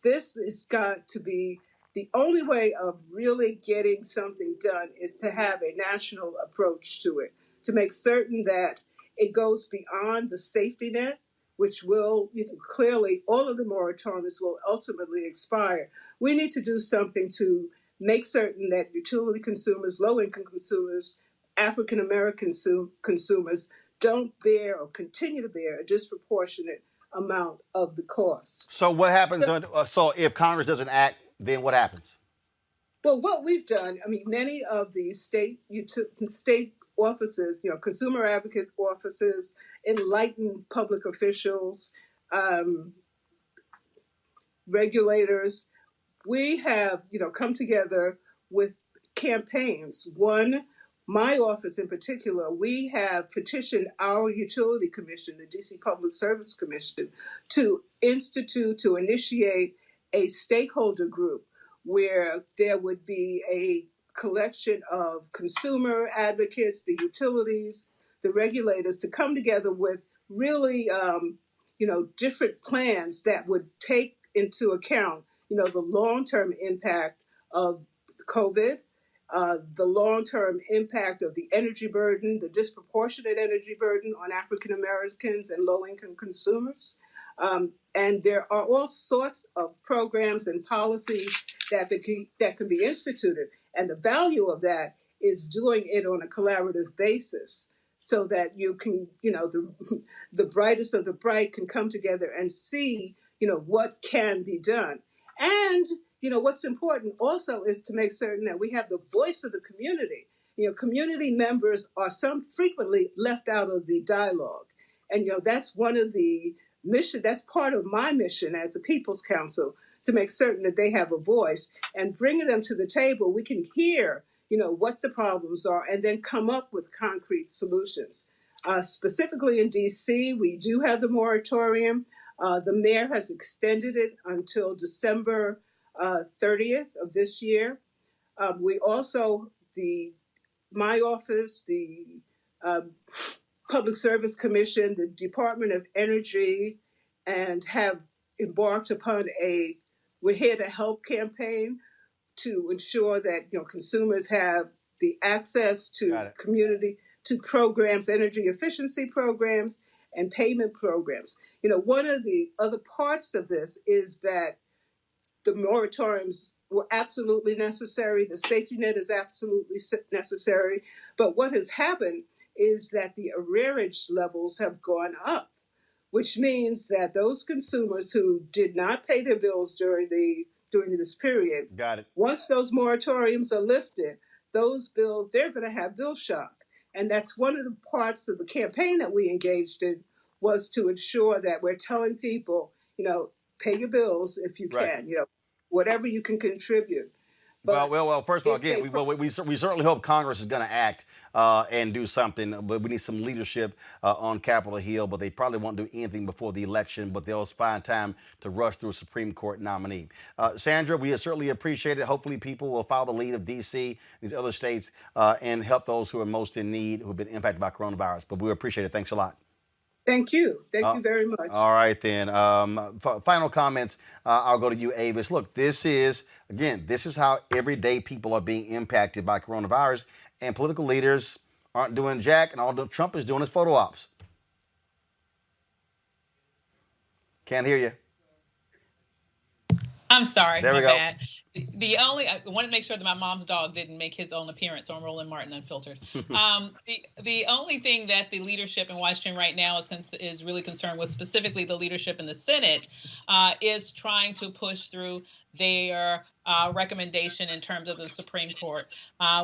This has got to be the only way of really getting something done is to have a national approach to it, to make certain that it goes beyond the safety net, which will, clearly all of the moratoriums will ultimately expire. We need to do something to make certain that utility consumers, low-income consumers, African-American consumers don't bear or continue to bear a disproportionate amount of the cost. So what happens? So if Congress doesn't act, then what happens? Well, what we've done, many of these state offices, consumer advocate offices, enlightened public officials, regulators, we have, come together with campaigns. One, my office in particular, we have petitioned our utility commission, the DC Public Service Commission, to initiate a stakeholder group where there would be a collection of consumer advocates, the utilities, the regulators, to come together with really, different plans that would take into account the long-term impact of COVID, the long-term impact of the energy burden, the disproportionate energy burden on African Americans and low-income consumers. And there are all sorts of programs and policies that can be instituted. And the value of that is doing it on a collaborative basis so that you can, the brightest of the bright can come together and see, what can be done. And, what's important also is to make certain that we have the voice of the community. Community members are frequently left out of the dialogue. And, that's one of the mission, that's part of my mission as a People's Council, to make certain that they have a voice and bringing them to the table. We can hear, what the problems are and then come up with concrete solutions. Specifically in DC, we do have the moratorium. The mayor has extended it until December 30th of this year. We also, my office, the Public Service Commission, the Department of Energy, and have embarked upon a We're Here to Help campaign to ensure that consumers have the access to community, to programs, energy efficiency programs, and payment programs. One of the other parts of this is that the moratoriums were absolutely necessary. The safety net is absolutely necessary. But what has happened is that the arrearage levels have gone up, which means that those consumers who did not pay their bills during this period, once those moratoriums are lifted, those bills, they're going to have bill shock. And that's one of the parts of the campaign that we engaged in, was to ensure that we're telling people, pay your bills if you can, whatever you can contribute. But well. First of all, again, we certainly hope Congress is going to act and do something. But we need some leadership on Capitol Hill. But they probably won't do anything before the election. But they'll find time to rush through a Supreme Court nominee. Sandra, we certainly appreciate it. Hopefully, people will follow the lead of D.C., these other states, and help those who are most in need, who've been impacted by coronavirus. But we appreciate it. Thanks a lot. Thank you. Thank you very much. All right, then. Final comments. I'll go to you, Avis. Look, this is how everyday people are being impacted by coronavirus, and political leaders aren't doing jack, and all Trump is doing is photo ops. Can't hear you. I'm sorry. There we go. Bad. I want to make sure that my mom's dog didn't make his own appearance on Roland Martin Unfiltered. The only thing that the leadership in Washington right now is really concerned with, specifically the leadership in the Senate, is trying to push through their recommendation in terms of the Supreme Court.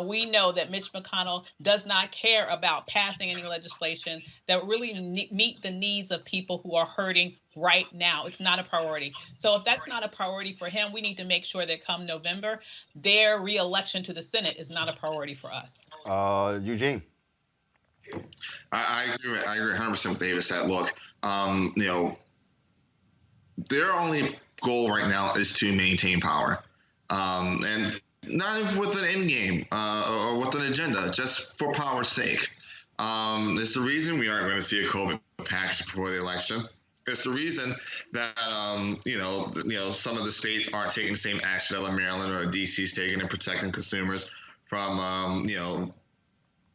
We know that Mitch McConnell does not care about passing any legislation that really meet the needs of people who are hurting right now. It's not a priority. So if that's not a priority for him, we need to make sure that come November, their reelection to the Senate is not a priority for us. Eugene. I agree 100% with Davis that, look, their only goal right now is to maintain power. And not even with an end game or with an agenda, just for power's sake. It's the reason we aren't going to see a COVID package before the election. It's the reason that some of the states aren't taking the same action that Maryland or DC is taking in protecting consumers from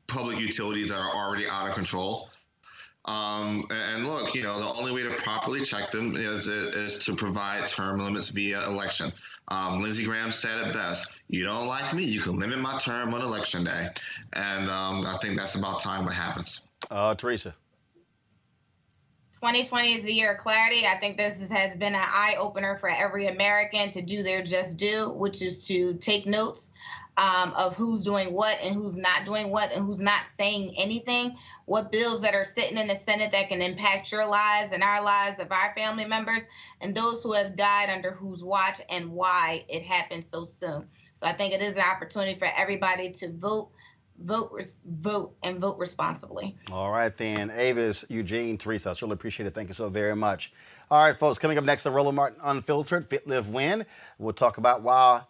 public utilities that are already out of control. And look, the only way to properly check them is to provide term limits via election. Lindsey Graham said it best: "You don't like me, you can limit my term on election day." And I think that's about time what happens. Teresa. 2020 is the year of clarity. I think this has been an eye-opener for every American to do their just due, which is to take notes of who's doing what and who's not doing what and who's not saying anything, what bills that are sitting in the Senate that can impact your lives and our lives of our family members, and those who have died under whose watch and why it happened so soon. So I think it is an opportunity for everybody to vote and vote responsibly. All right, then. Avis, Eugene, Teresa, I really appreciate it. Thank you so very much. All right, folks, coming up next, the Roland Martin Unfiltered, Fit, Live, Win. We'll talk about why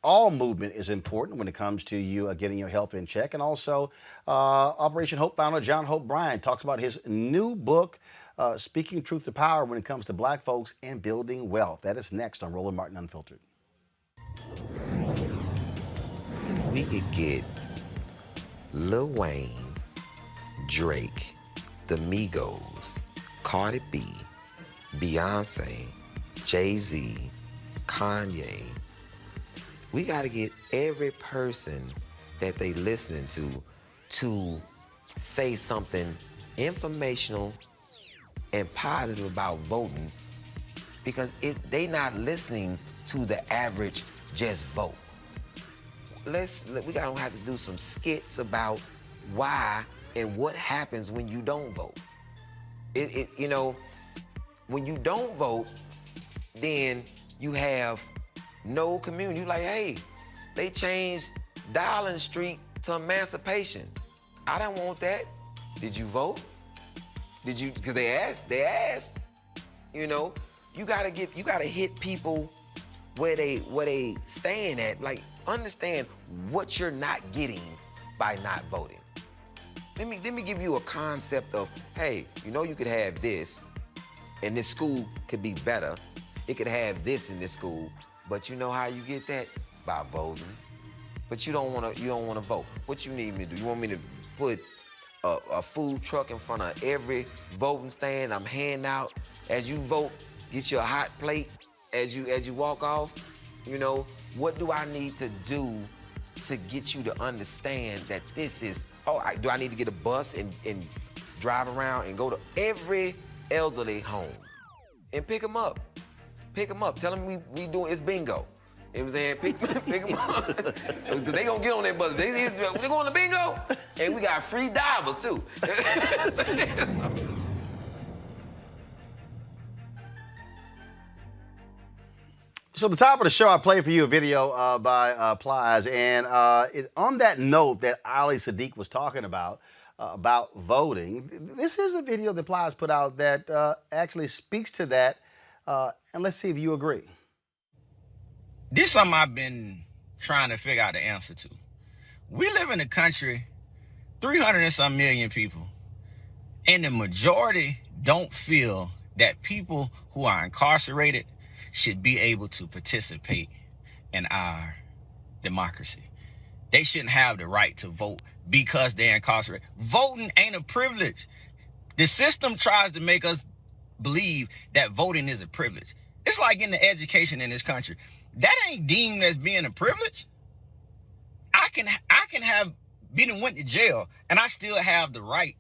all movement is important when it comes to you getting your health in check. And also, Operation Hope founder John Hope Bryan talks about his new book, speaking truth to power when it comes to black folks and building wealth. That is next on Roland Martin Unfiltered. We could get Lil Wayne, Drake, the Migos, Cardi B, Beyonce, Jay-Z, Kanye. We got to get every person that they listening to say something informational and positive about voting, because they not listening to the average just vote. We gotta have to do some skits about why and what happens when you don't vote. When you don't vote, then you have no community. You like, hey, they changed Dowling Street to Emancipation. I don't want that. Did you vote? Did you? Because they asked. You gotta hit people where they stand at. Like, understand what you're not getting by not voting. Let me give you a concept of, hey, you could have this, and this school could be better. It could have this in this school, but you know how you get that? By voting. But you don't want to vote. What you need me to do? You want me to put a food truck in front of every voting stand? I'm handing out, as you vote, get you a hot plate as you walk off. What do I need to do to get you to understand that this is, do I need to get a bus and drive around and go to every elderly home and pick them up? Tell them we doing, it's bingo. You know what I'm saying? Pick them up. They gonna get on that bus. They going to bingo, and we got free divers too. So at the top of the show, I played for you a video by Plies, and on that note that Ali Sadiq was talking about voting, this is a video that Plies put out that actually speaks to that, and let's see if you agree. This is something I've been trying to figure out the answer to. We live in a country, 300 and some million people, and the majority don't feel that people who are incarcerated should be able to participate in our democracy. They shouldn't have the right to vote because they're incarcerated. Voting ain't a privilege. The system tries to make us believe that voting is a privilege. It's like in the education in this country. That ain't deemed as being a privilege. I can have been and went to jail, and I still have the right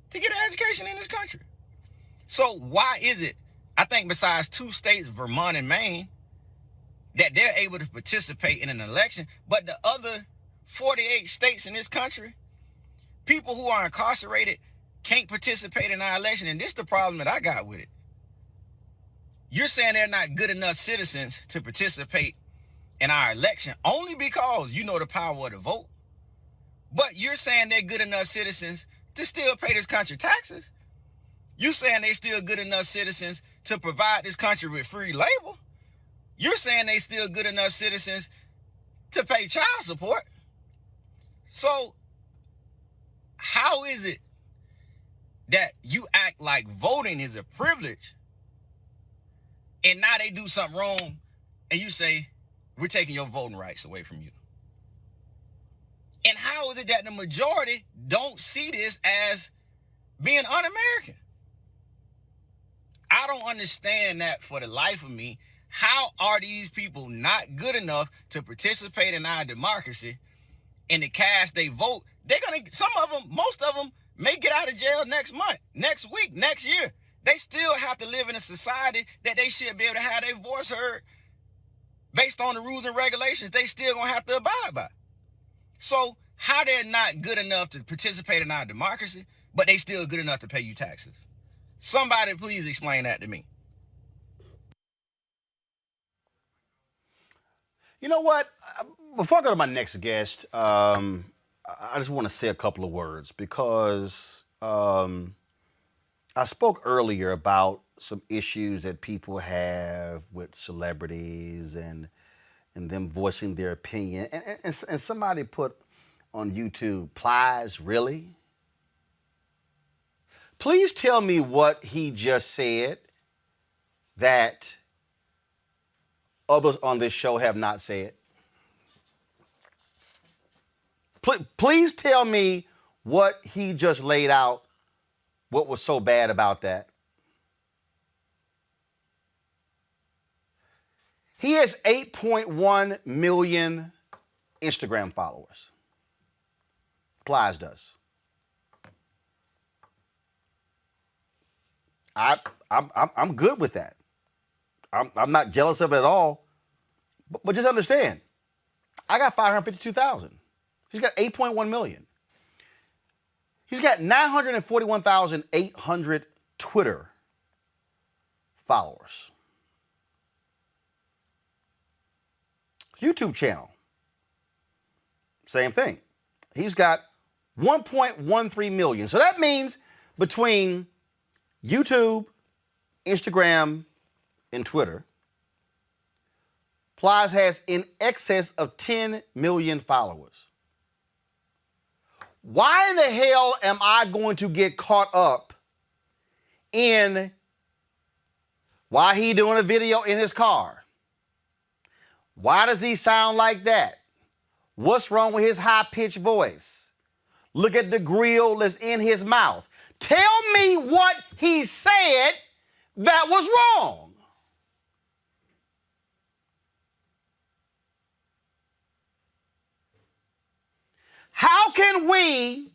to get an education in this country. So why is it, I think besides 2 states, Vermont and Maine, that they're able to participate in an election, but the other 48 states in this country, people who are incarcerated can't participate in our election? And this is the problem that I got with it. You're saying they're not good enough citizens to participate in our election only because you know the power of the vote. But you're saying they're good enough citizens to still pay this country taxes. You're saying they still good enough citizens to provide this country with free labor. You're saying they still good enough citizens to pay child support. So how is it that you act like voting is a privilege, and now they do something wrong, and you say, we're taking your voting rights away from you? And how is it that the majority don't see this as being un-American? I don't understand that for the life of me. How are these people not good enough to participate in our democracy and to cast their vote? Most of them may get out of jail next month, next week, next year. They still have to live in a society that they should be able to have their voice heard based on the rules and regulations they still gonna have to abide by. So how they're not good enough to participate in our democracy, but they still good enough to pay you taxes? Somebody please explain that to me. You know what? Before I go to my next guest, I just want to say a couple of words because I spoke earlier about some issues that people have with celebrities and them voicing their opinion. And somebody put on YouTube, Plies, really? Please tell me what he just said that others on this show have not said. Please tell me what he just laid out, what was so bad about that. He has 8.1 million Instagram followers. Plies does. I'm good with that. I'm not jealous of it at all. But just understand, I got 552,000. He's got 8.1 million. He's got 941,800 Twitter followers. YouTube channel, same thing. He's got 1.13 million. So that means between YouTube, Instagram, and Twitter, Plies has in excess of 10 million followers. Why in the hell am I going to get caught up in why he doing a video in his car? Why does he sound like that? What's wrong with his high-pitched voice? Look at the grill that's in his mouth. Tell me what he said that was wrong. How can we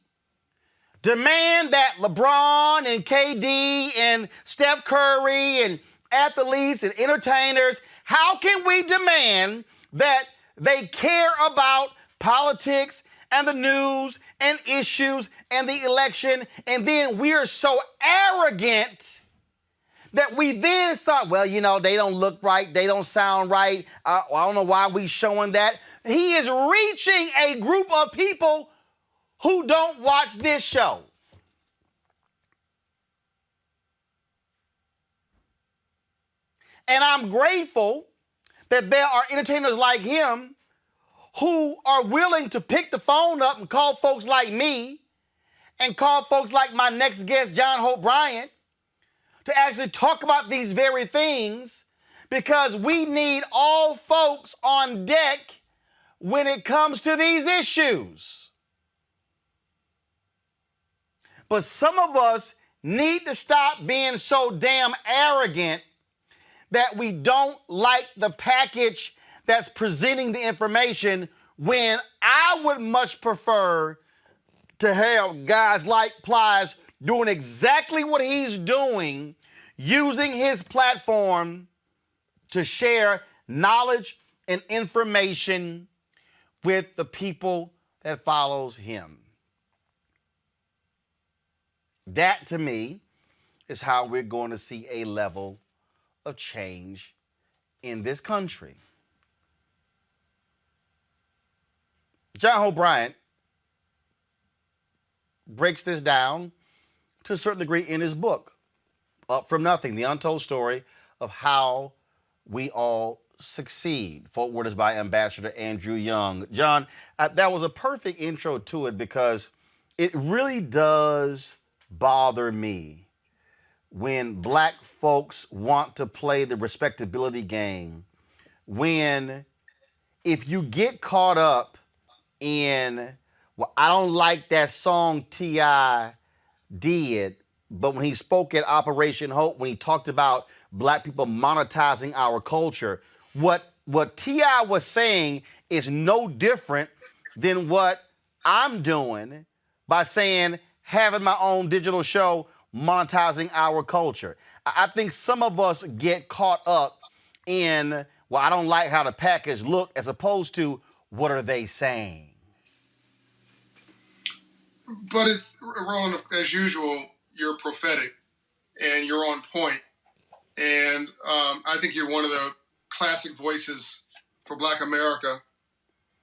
demand that LeBron and KD and Steph Curry and athletes and entertainers, how can we demand that they care about politics and the news and issues and the election, and then we're so arrogant that we then start, well, you know, they don't look right, they don't sound right, I don't know why we showing that. He is reaching a group of people who don't watch this show. And I'm grateful that there are entertainers like him who are willing to pick the phone up and call folks like me and call folks like my next guest, John Hope Bryant, to actually talk about these very things, because we need all folks on deck when it comes to these issues. But some of us need to stop being so damn arrogant that we don't like the package that's presenting the information, when I would much prefer to have guys like Plies doing exactly what he's doing, using his platform to share knowledge and information with the people that follows him. That, to me, is how we're going to see a level of change in this country. John O'Brien breaks this down to a certain degree in his book, Up From Nothing, The Untold Story of How We All Succeed. Forward is by Ambassador Andrew Young. John, that was a perfect intro to it, because it really does bother me when black folks want to play the respectability game, when if you get caught up in, well, I don't like that song T.I. did, but when he spoke at Operation Hope, when he talked about black people monetizing our culture, what T.I. was saying is no different than what I'm doing by saying having my own digital show monetizing our culture. I think some of us get caught up in, well, I don't like how the package look, as opposed to what are they saying? But it's, Roland, as usual, you're prophetic and you're on point. And I think you're one of the classic voices for Black America,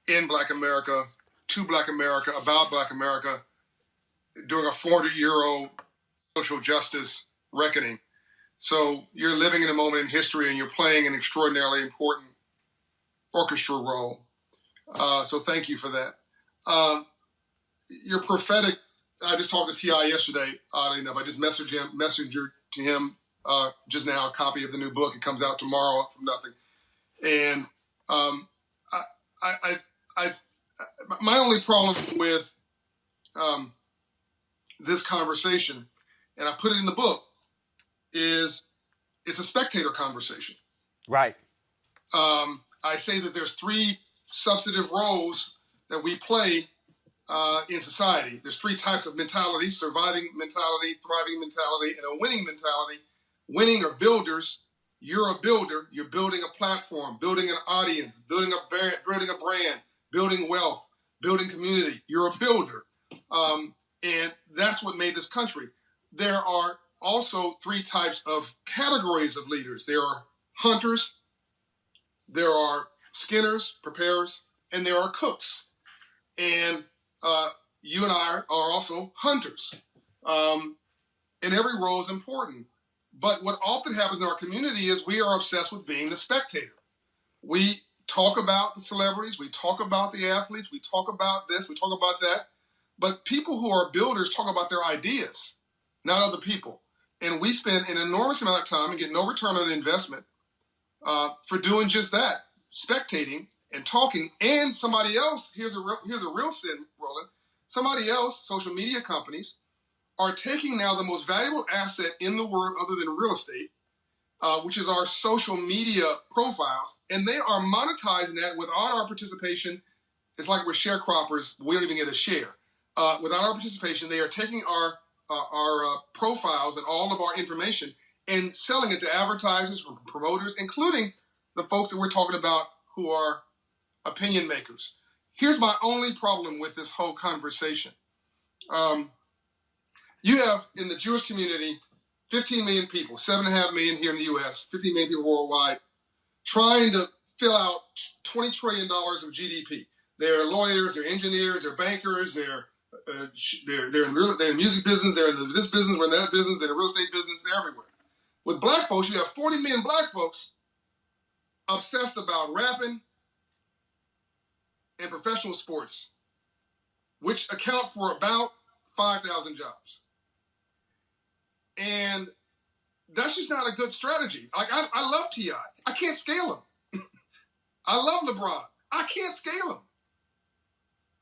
in Black America, to Black America, about Black America, during a 400-year-old social justice reckoning. So you're living in a moment in history, and you're playing an extraordinarily important orchestral role. So thank you for that. You're prophetic I just talked to T.I. yesterday, oddly enough. I just messaged to him just now, a copy of the new book. It comes out tomorrow from nothing. And my only problem with this conversation, and I put it in the book, is it's a spectator conversation. Right. I say that there's three substantive roles that we play in society. There's three types of mentality: surviving mentality, thriving mentality, and a winning mentality. Winning are builders. You're a builder. You're building a platform, building an audience, building a brand, building wealth, building community. You're a builder. And that's what made this country. There are also three types of categories of leaders. There are hunters, there are skinners, preparers, and there are cooks. And you and I are also hunters. And every role is important. But what often happens in our community is we are obsessed with being the spectator. We talk about the celebrities, we talk about the athletes, we talk about this, we talk about that. But people who are builders talk about their ideas, not other people. And we spend an enormous amount of time and get no return on the investment for doing just that, spectating and talking. And somebody else, here's a real sin, Roland. Somebody else, social media companies, are taking now the most valuable asset in the world other than real estate, which is our social media profiles, and they are monetizing that without our participation. It's like we're sharecroppers. We don't even get a share. Without our participation, they are taking our profiles and all of our information and selling it to advertisers, promoters, including the folks that we're talking about who are opinion makers. Here's my only problem with this whole conversation. You have in the Jewish community 15 million people, 7.5 million here in the U.S., 15 million people worldwide, trying to fill out $20 trillion of GDP. They're lawyers, they're engineers, they're bankers, they're in music business, they're in this business, we're in that business, they're in the real estate business, they're everywhere. With black folks, you have 40 million black folks obsessed about rapping and professional sports, which account for about 5,000 jobs. And that's just not a good strategy. Like I love T.I. I can't scale him. I love LeBron. I can't scale him.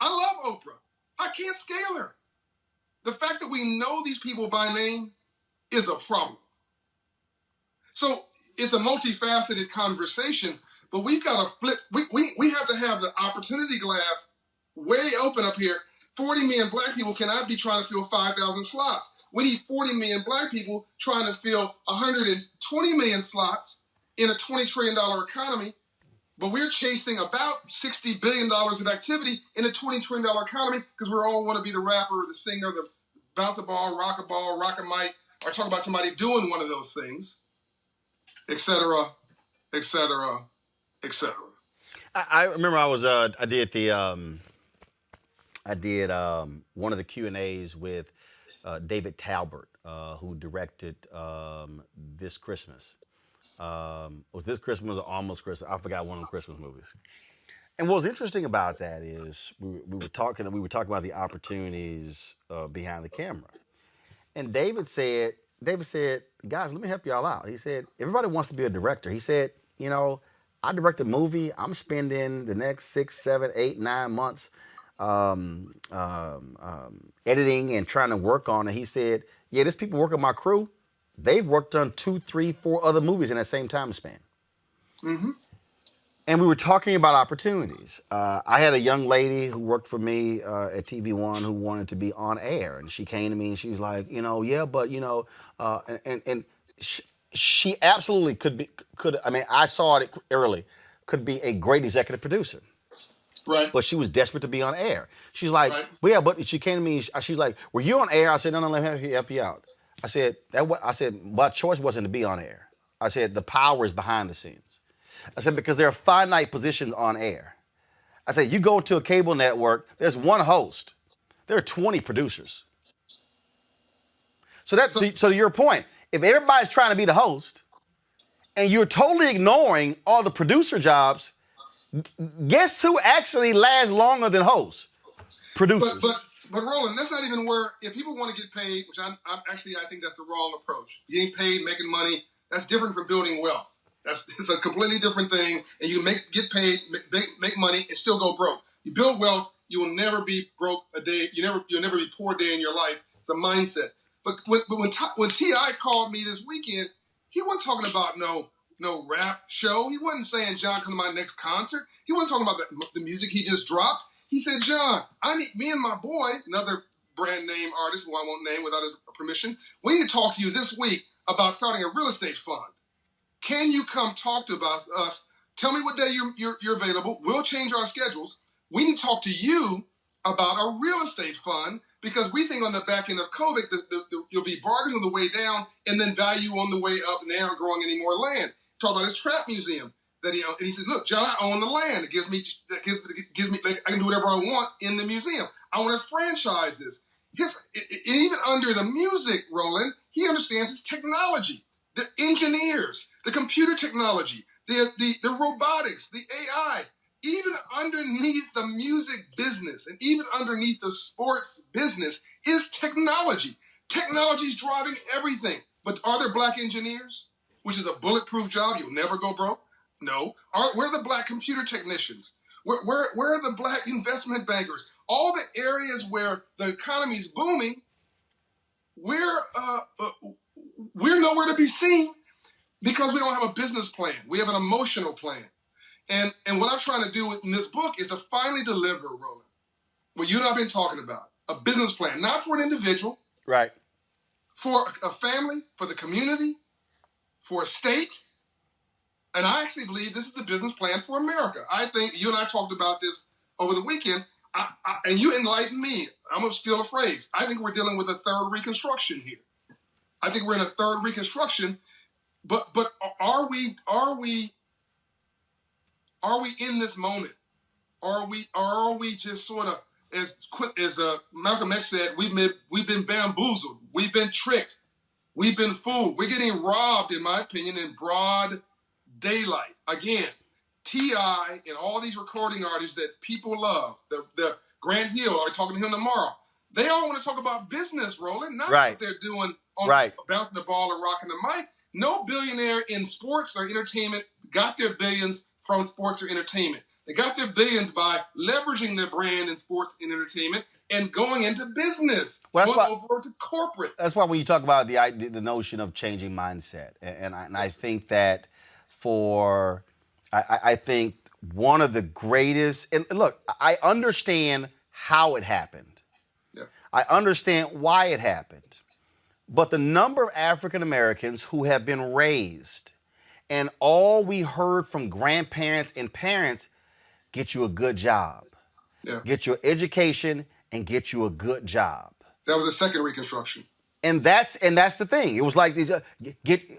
I love Oprah. I can't scale her. The fact that we know these people by name is a problem. So it's a multifaceted conversation, but we've got to flip. We have to have the opportunity glass way open up here. 40 million black people cannot be trying to fill 5,000 slots. We need 40 million black people trying to fill 120 million slots in a $20 trillion economy. But we're chasing about $60 billion of activity in a $20 trillion economy because we all want to be the rapper, the singer, the bounce a ball, rock a mic, or talk about somebody doing one of those things, et cetera, et cetera, et cetera. I remember I did one of the Q&As with David Talbert, who directed This Christmas. Was This Christmas or Almost Christmas? I forgot one of the Christmas movies. And what was interesting about that is we were talking about the opportunities behind the camera. And David said, guys, let me help y'all out. He said, everybody wants to be a director. He said, I direct a movie. I'm spending the next 6, 7, 8, 9 months editing and trying to work on it. He said, yeah, there's people working my crew. They've worked on 2, 3, 4 other movies in that same time span. Mm-hmm. And we were talking about opportunities. I had a young lady who worked for me at TV One who wanted to be on air, and she came to me and she was like, yeah, but she absolutely could. I mean, I saw it early. Could be a great executive producer. Right. But she was desperate to be on air. She's like, right. Well, yeah, but she came to me. She's like, were you on air? I said, no, let me help you out. I said, my choice wasn't to be on air. I said, the power is behind the scenes. I said, because there are finite positions on air. I said, you go to a cable network, there's one host. There are 20 producers. So to your point, if everybody's trying to be the host and you're totally ignoring all the producer jobs, guess who actually lasts longer than hosts? Producers. But Roland, that's not even where, if people want to get paid, which I think that's the wrong approach. Getting paid, making money, that's different from building wealth. It's a completely different thing. And you get paid, make money, and still go broke. You build wealth, you will never be broke a day. You'll never be poor a day in your life. It's a mindset. But when T.I. called me this weekend, he wasn't talking about no rap show. He wasn't saying, John, come to my next concert. He wasn't talking about the music he just dropped. He said, John, me and my boy, another brand name artist who I won't name without his permission, we need to talk to you this week about starting a real estate fund. Can you come talk to us? Tell me what day you're available. We'll change our schedules. We need to talk to you about a real estate fund because we think on the back end of COVID that you'll be bargaining on the way down and then value on the way up, and they aren't growing any more land. Talk about his trap museum that he owned. And he said, look, John, I own the land. It gives me like, I can do whatever I want in the museum. I want to franchise this. Even under the music, Roland, he understands his technology, the engineers, the computer technology, the robotics, the AI. Even underneath the music business and even underneath the sports business is technology. Technology is driving everything. But are there black engineers, which is a bulletproof job? You'll never go broke. No. Where are the black computer technicians? Where are the black investment bankers? All the areas where the economy is booming, we're nowhere to be seen because we don't have a business plan. We have an emotional plan. And what I'm trying to do in this book is to finally deliver, Roland, what you and I have been talking about, a business plan, not for an individual, right? For a family, for the community, for a state. And I actually believe this is the business plan for America. I think you and I talked about this over the weekend, and you enlightened me. I'm going to steal a phrase. I think we're dealing with a third Reconstruction here. I think we're in a third Reconstruction, but are we in this moment? Are we just sort of, as Malcolm X said, we've been bamboozled, we've been tricked, we've been fooled. We're getting robbed, in my opinion, in broad daylight. Again, T.I. and all these recording artists that people love, the Grant Hill, I'll be talking to him tomorrow. They all want to talk about business, Roland, not what they're doing on bouncing the ball and rocking the mic. No billionaire in sports or entertainment got their billions from sports or entertainment. They got their billions by leveraging their brand in sports and entertainment and going into business, going over to corporate. That's why when you talk about the notion of changing mindset, and I think that I think one of the greatest, and look, I understand how it happened. Yeah. I understand why it happened. But the number of African Americans who have been raised and all we heard from grandparents and parents, get you a good job, get you an education, and get you a good job. That was the second Reconstruction. And that's the thing. It was like just get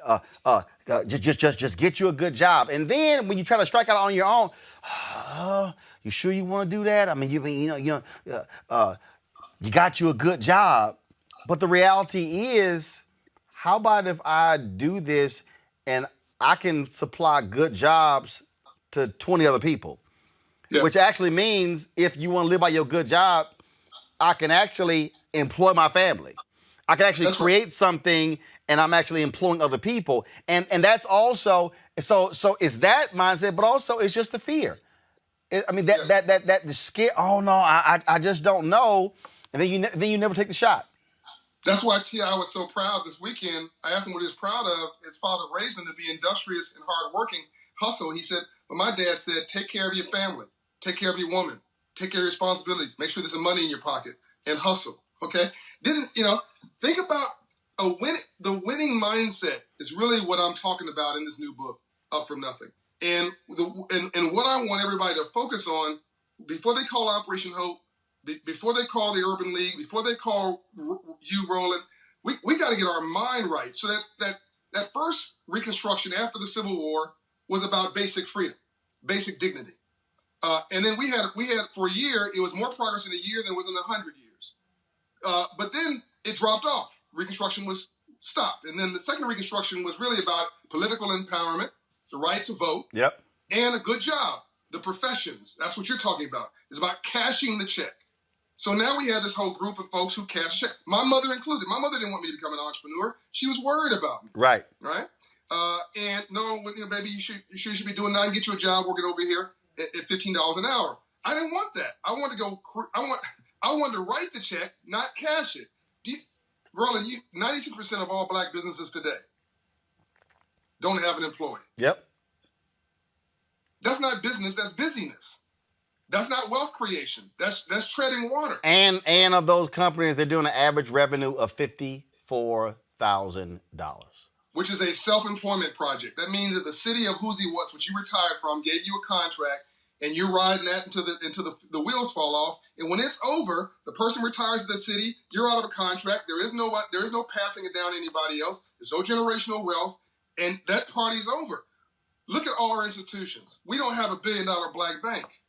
you a good job. And then when you try to strike out on your own, you sure you want to do that? I mean, you got you a good job, but the reality is, how about if I do this and I can supply good jobs to 20 other people, which actually means if you want to live by your good job, I can actually employ my family. I can actually create something, and I'm actually employing other people. And that's also, so it's that mindset, but also it's just the fear. The scare, oh no, I just don't know. And then you never take the shot. That's why T.I. was so proud this weekend. I asked him what he was proud of. His father raised him to be industrious and hardworking, hustle. He said, but my dad said, take care of your family, take care of your woman, take care of your responsibilities, make sure there's some money in your pocket, and hustle, okay? Then, think about the winning mindset is really what I'm talking about in this new book, Up From Nothing. And what I want everybody to focus on, before they call Operation Hope, before they call the Urban League, before they call you, Roland, we got to get our mind right. So that first Reconstruction after the Civil War was about basic freedom, basic dignity. And then we had for a year, it was more progress in a year than it was in 100 years. But then it dropped off. Reconstruction was stopped. And then the second Reconstruction was really about political empowerment, the right to vote, and a good job, the professions. That's what you're talking about. It's about cashing the check. So now we have this whole group of folks who cash check. My mother included. My mother didn't want me to become an entrepreneur. She was worried about me. Right. Right. And no, baby, you should be doing that and get you a job working over here at $15 an hour. I didn't want that. I wanted to go. I wanted to write the check, not cash it. Roland, 96% of all black businesses today don't have an employee. Yep. That's not business. That's busyness. That's not wealth creation. That's treading water. And of those companies, they're doing an average revenue of $54,000. Which is a self-employment project. That means that the city of Whoozy What's, which you retired from, gave you a contract, and you're riding that until the wheels fall off. And when it's over, the person retires to the city. You're out of a contract. There is no passing it down to anybody else. There's no generational wealth, and that party's over. Look at all our institutions. We don't have $1 billion black bank.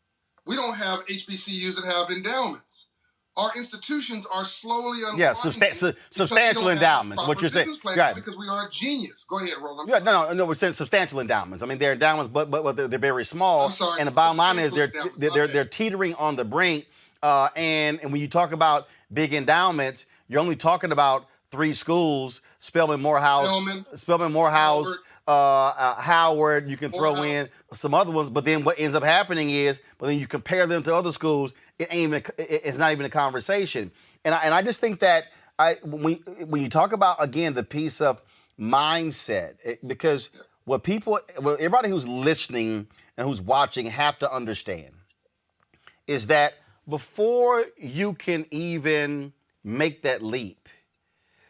We don't have HBCUs that have endowments. Our institutions are slowly unwinding. Yeah, substantial endowments. What you're saying, right? Because we are a genius. Go ahead, Roland. Yeah, no. We're saying substantial endowments. I mean, they're endowments, but they're very small. I'm sorry. And the bottom line is they're teetering on the brink. And when you talk about big endowments, you're only talking about 3 schools: Spelman Morehouse, Howard. You can throw in some other ones, but then what ends up happening is, then you compare them to other schools. It's not even a conversation. And I just think that when you talk about, again, the piece of mindset, because what everybody who's listening and who's watching have to understand is that before you can even make that leap,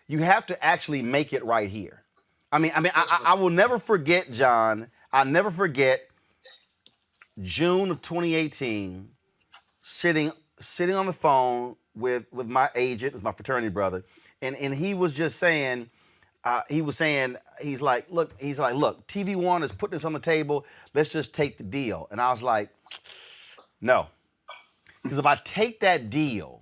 you have to actually make it right here. I will never forget, John. I'll never forget June of 2018, sitting on the phone with my agent, my fraternity brother, and he was just saying, he's like, look, TV One is putting this on the table. Let's just take the deal. And I was like, no, because if I take that deal,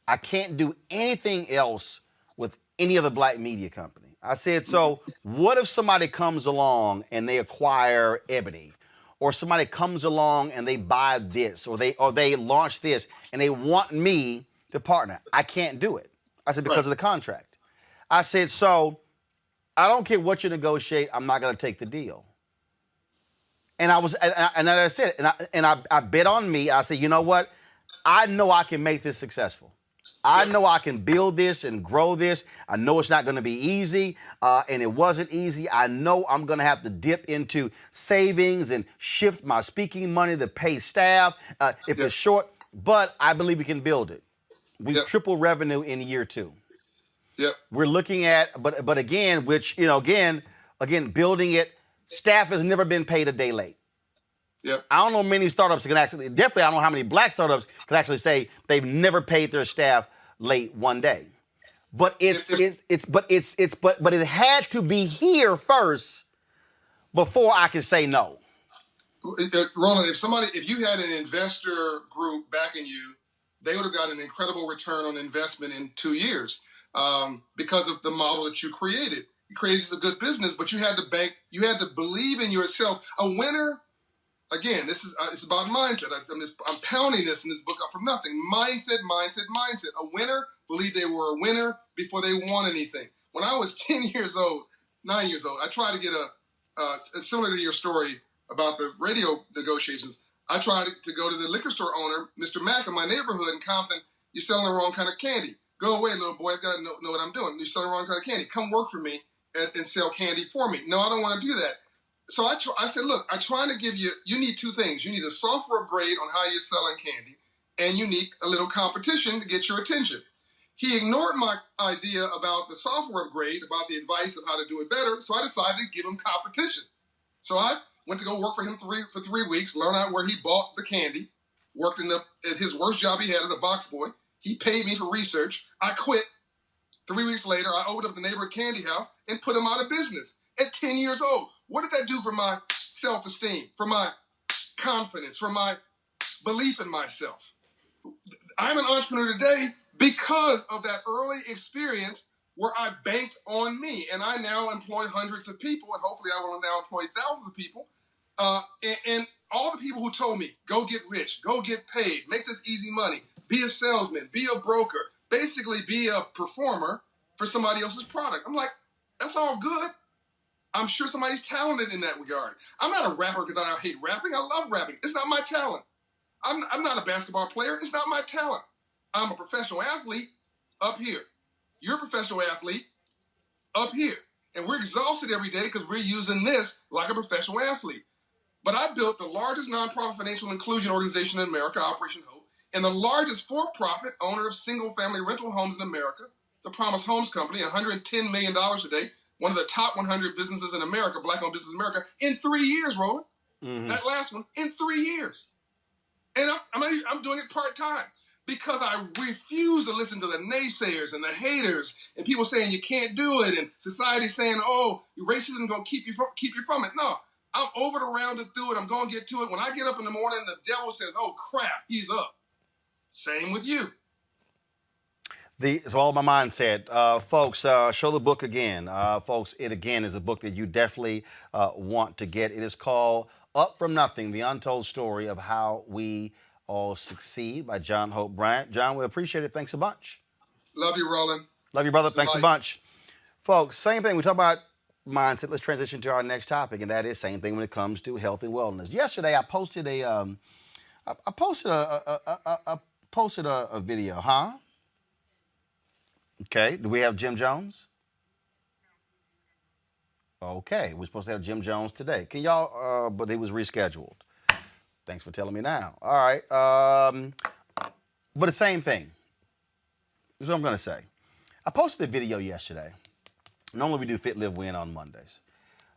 I can't do anything else with any other black media company. I said, so what if somebody comes along and they acquire Ebony, or somebody comes along and they buy this, or they launch this, and they want me to partner? I can't do it. I said, because of the contract. I said, so I don't care what you negotiate, I'm not going to take the deal. And I said, I bet on me. I said, you know what? I know I can make this successful. I know I can build this and grow this. I know it's not going to be easy, and it wasn't easy. I know I'm going to have to dip into savings and shift my speaking money to pay staff if it's short, but I believe we can build it. We triple revenue in year 2. Yep. We're looking at, but again, again, building it, staff has never been paid a day late. Yep. I don't know many startups can actually, definitely I don't know how many black startups can actually say they've never paid their staff late one day. But it had to be here first before I could say no. Roland, if you had an investor group backing you, they would have got an incredible return on investment in 2 years because of the model that you created. You created a good business, but you had to believe in yourself. A winner. Again, it's about mindset. I'm pounding this in this book up from nothing. Mindset. A winner believed they were a winner before they won anything. When I was 9 years old, I tried to get similar to your story about the radio negotiations. I tried to go to the liquor store owner, Mr. Mack, in my neighborhood in Compton. You're selling the wrong kind of candy. Go away, little boy. I've got to know what I'm doing. You're selling the wrong kind of candy. Come work for me and sell candy for me. No, I don't want to do that. So I said, look, I'm trying to give you need 2 things. You need a software upgrade on how you're selling candy, and you need a little competition to get your attention. He ignored my idea about the software upgrade, about the advice of how to do it better, so I decided to give him competition. So I went to go work for him for 3 weeks, learn out where he bought the candy, worked at his worst job he had as a box boy. He paid me for research. I quit. 3 weeks later, I opened up the neighborhood candy house and put him out of business at 10 years old. What did that do for my self-esteem, for my confidence, for my belief in myself? I'm an entrepreneur today because of that early experience where I banked on me. And I now employ hundreds of people, and hopefully I will now employ thousands of people. And all the people who told me, go get rich, go get paid, make this easy money, be a salesman, be a broker, basically be a performer for somebody else's product. I'm like, that's all good. I'm sure somebody's talented in that regard. I'm not a rapper because I hate rapping. I love rapping. It's not my talent. I'm not a basketball player. It's not my talent. I'm a professional athlete up here. You're a professional athlete up here. And we're exhausted every day because we're using this like a professional athlete. But I built the largest nonprofit financial inclusion organization in America, Operation Hope, and the largest for-profit owner of single-family rental homes in America, the Promise Homes Company, $110 million today, one of the top 100 businesses in America, Black-owned business in America, in 3 years, Roland. Mm-hmm. That last one, in 3 years. And I'm doing it part-time because I refuse to listen to the naysayers and the haters and people saying you can't do it and society saying, oh, racism is going to keep you from it. No, I'm over to round it through it. I'm going to get to it. When I get up in the morning, the devil says, oh, crap, he's up. Same with you. It's all my mindset. Folks, show the book again. Folks, it again is a book that you definitely want to get. It is called Up From Nothing, The Untold Story of How We All Succeed by John Hope Bryant. John, we appreciate it. Thanks a bunch. Love you, Roland. Love you, brother. It's Thanks a bunch. Folks, same thing. We talk about mindset. Let's transition to our next topic, and that is same thing when it comes to health and wellness. Yesterday, I posted a video, huh? Okay, do we have Jim Jones? Okay, we're supposed to have Jim Jones today. Can y'all, but it was rescheduled. Thanks for telling me now. All right, but the same thing. This is what I'm gonna say. I posted a video yesterday. Normally we do Fit, Live, Win on Mondays.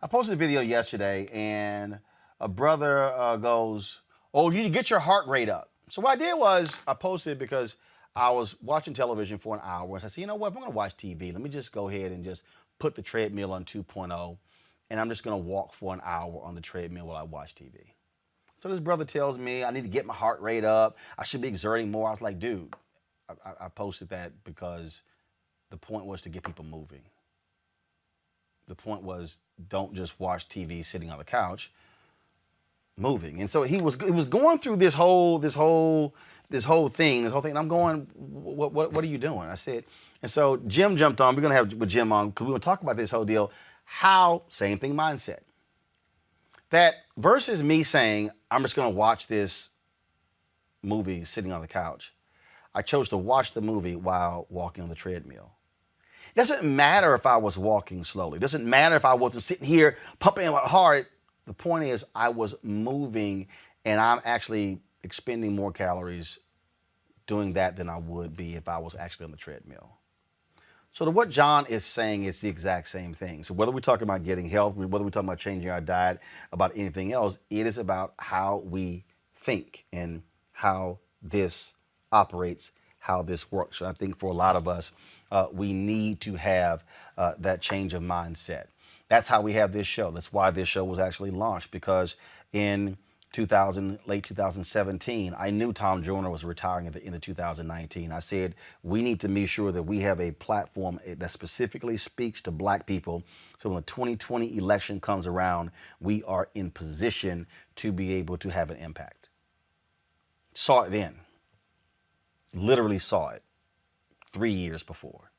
I posted a video yesterday and a brother goes, oh, you need to get your heart rate up. So what I did was I posted it because I was watching television for an hour. And I said, you know what, if I'm going to watch TV, let me just go ahead and just put the treadmill on 2.0, and I'm just going to walk for an hour on the treadmill while I watch TV. So this brother tells me I need to get my heart rate up. I should be exerting more. I was like, dude, I posted that because the point was to get people moving. The point was don't just watch TV sitting on the couch, moving. And so he was going through this whole thing. And I'm going, what are you doing? I said, and so Jim jumped on. We're going to have with Jim on because we're going to talk about this whole deal. How, same thing mindset. That versus me saying, I'm just going to watch this movie sitting on the couch. I chose to watch the movie while walking on the treadmill. It doesn't matter if I was walking slowly. It doesn't matter if I wasn't sitting here pumping hard. The point is I was moving and I'm actually expending more calories doing that than I would be if I was actually on the treadmill. So what John is saying is the exact same thing. So whether we're talking about getting health, whether we're talking about changing our diet, about anything else, it is about how we think and how this operates, how this works. And I think for a lot of us, we need to have that change of mindset. That's how we have this show. That's why this show was actually launched, because in late 2017, I knew Tom Joyner was retiring at the end of 2019. I said, we need to make sure that we have a platform that specifically speaks to Black people. So when the 2020 election comes around, we are in position to be able to have an impact. Saw it then. Literally saw it 3 years before.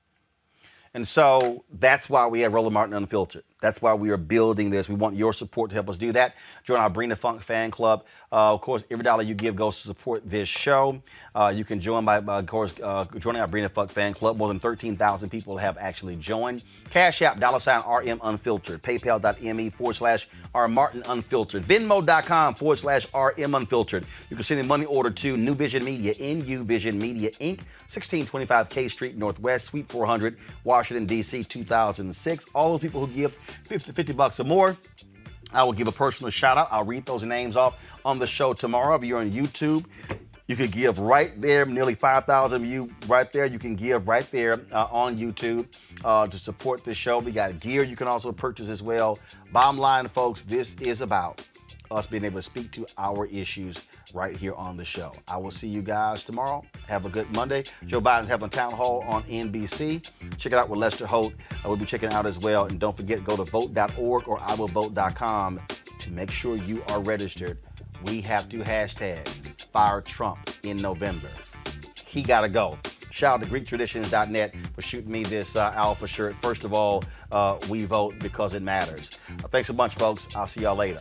And so that's why we have Roland Martin Unfiltered. That's why we are building this. We want your support to help us do that. Join our Bring the Funk fan club. Of course, every dollar you give goes to support this show. You can join by, of course, joining our Bring the Funk fan club. More than 13,000 people have actually joined. Cash App, $RM Unfiltered. PayPal.me/R Martin Unfiltered. Venmo.com/RM Unfiltered. You can send a money order to New Vision Media, NU Vision Media, Inc., 1625 K Street Northwest, Suite 400, Washington, D.C., 2006. All those people who give $50 or more, I will give a personal shout out. I'll read those names off on the show tomorrow. If you're on YouTube, you can give right there. Nearly 5,000 of you right there. You can give right there on YouTube to support this show. We got gear you can also purchase as well. Bottom line, folks, this is about us being able to speak to our issues right here on the show. I will see you guys tomorrow. Have a good Monday. Joe Biden's having a town hall on NBC. Check it out with Lester Holt. We'll be checking it out as well. And don't forget, go to vote.org or iwillvote.com to make sure you are registered. We have to hashtag Fire Trump in November. he got to go. Shout out to GreekTraditions.net for shooting me this alpha shirt. First of all, we vote because it matters. Thanks a bunch, folks. I'll see y'all later.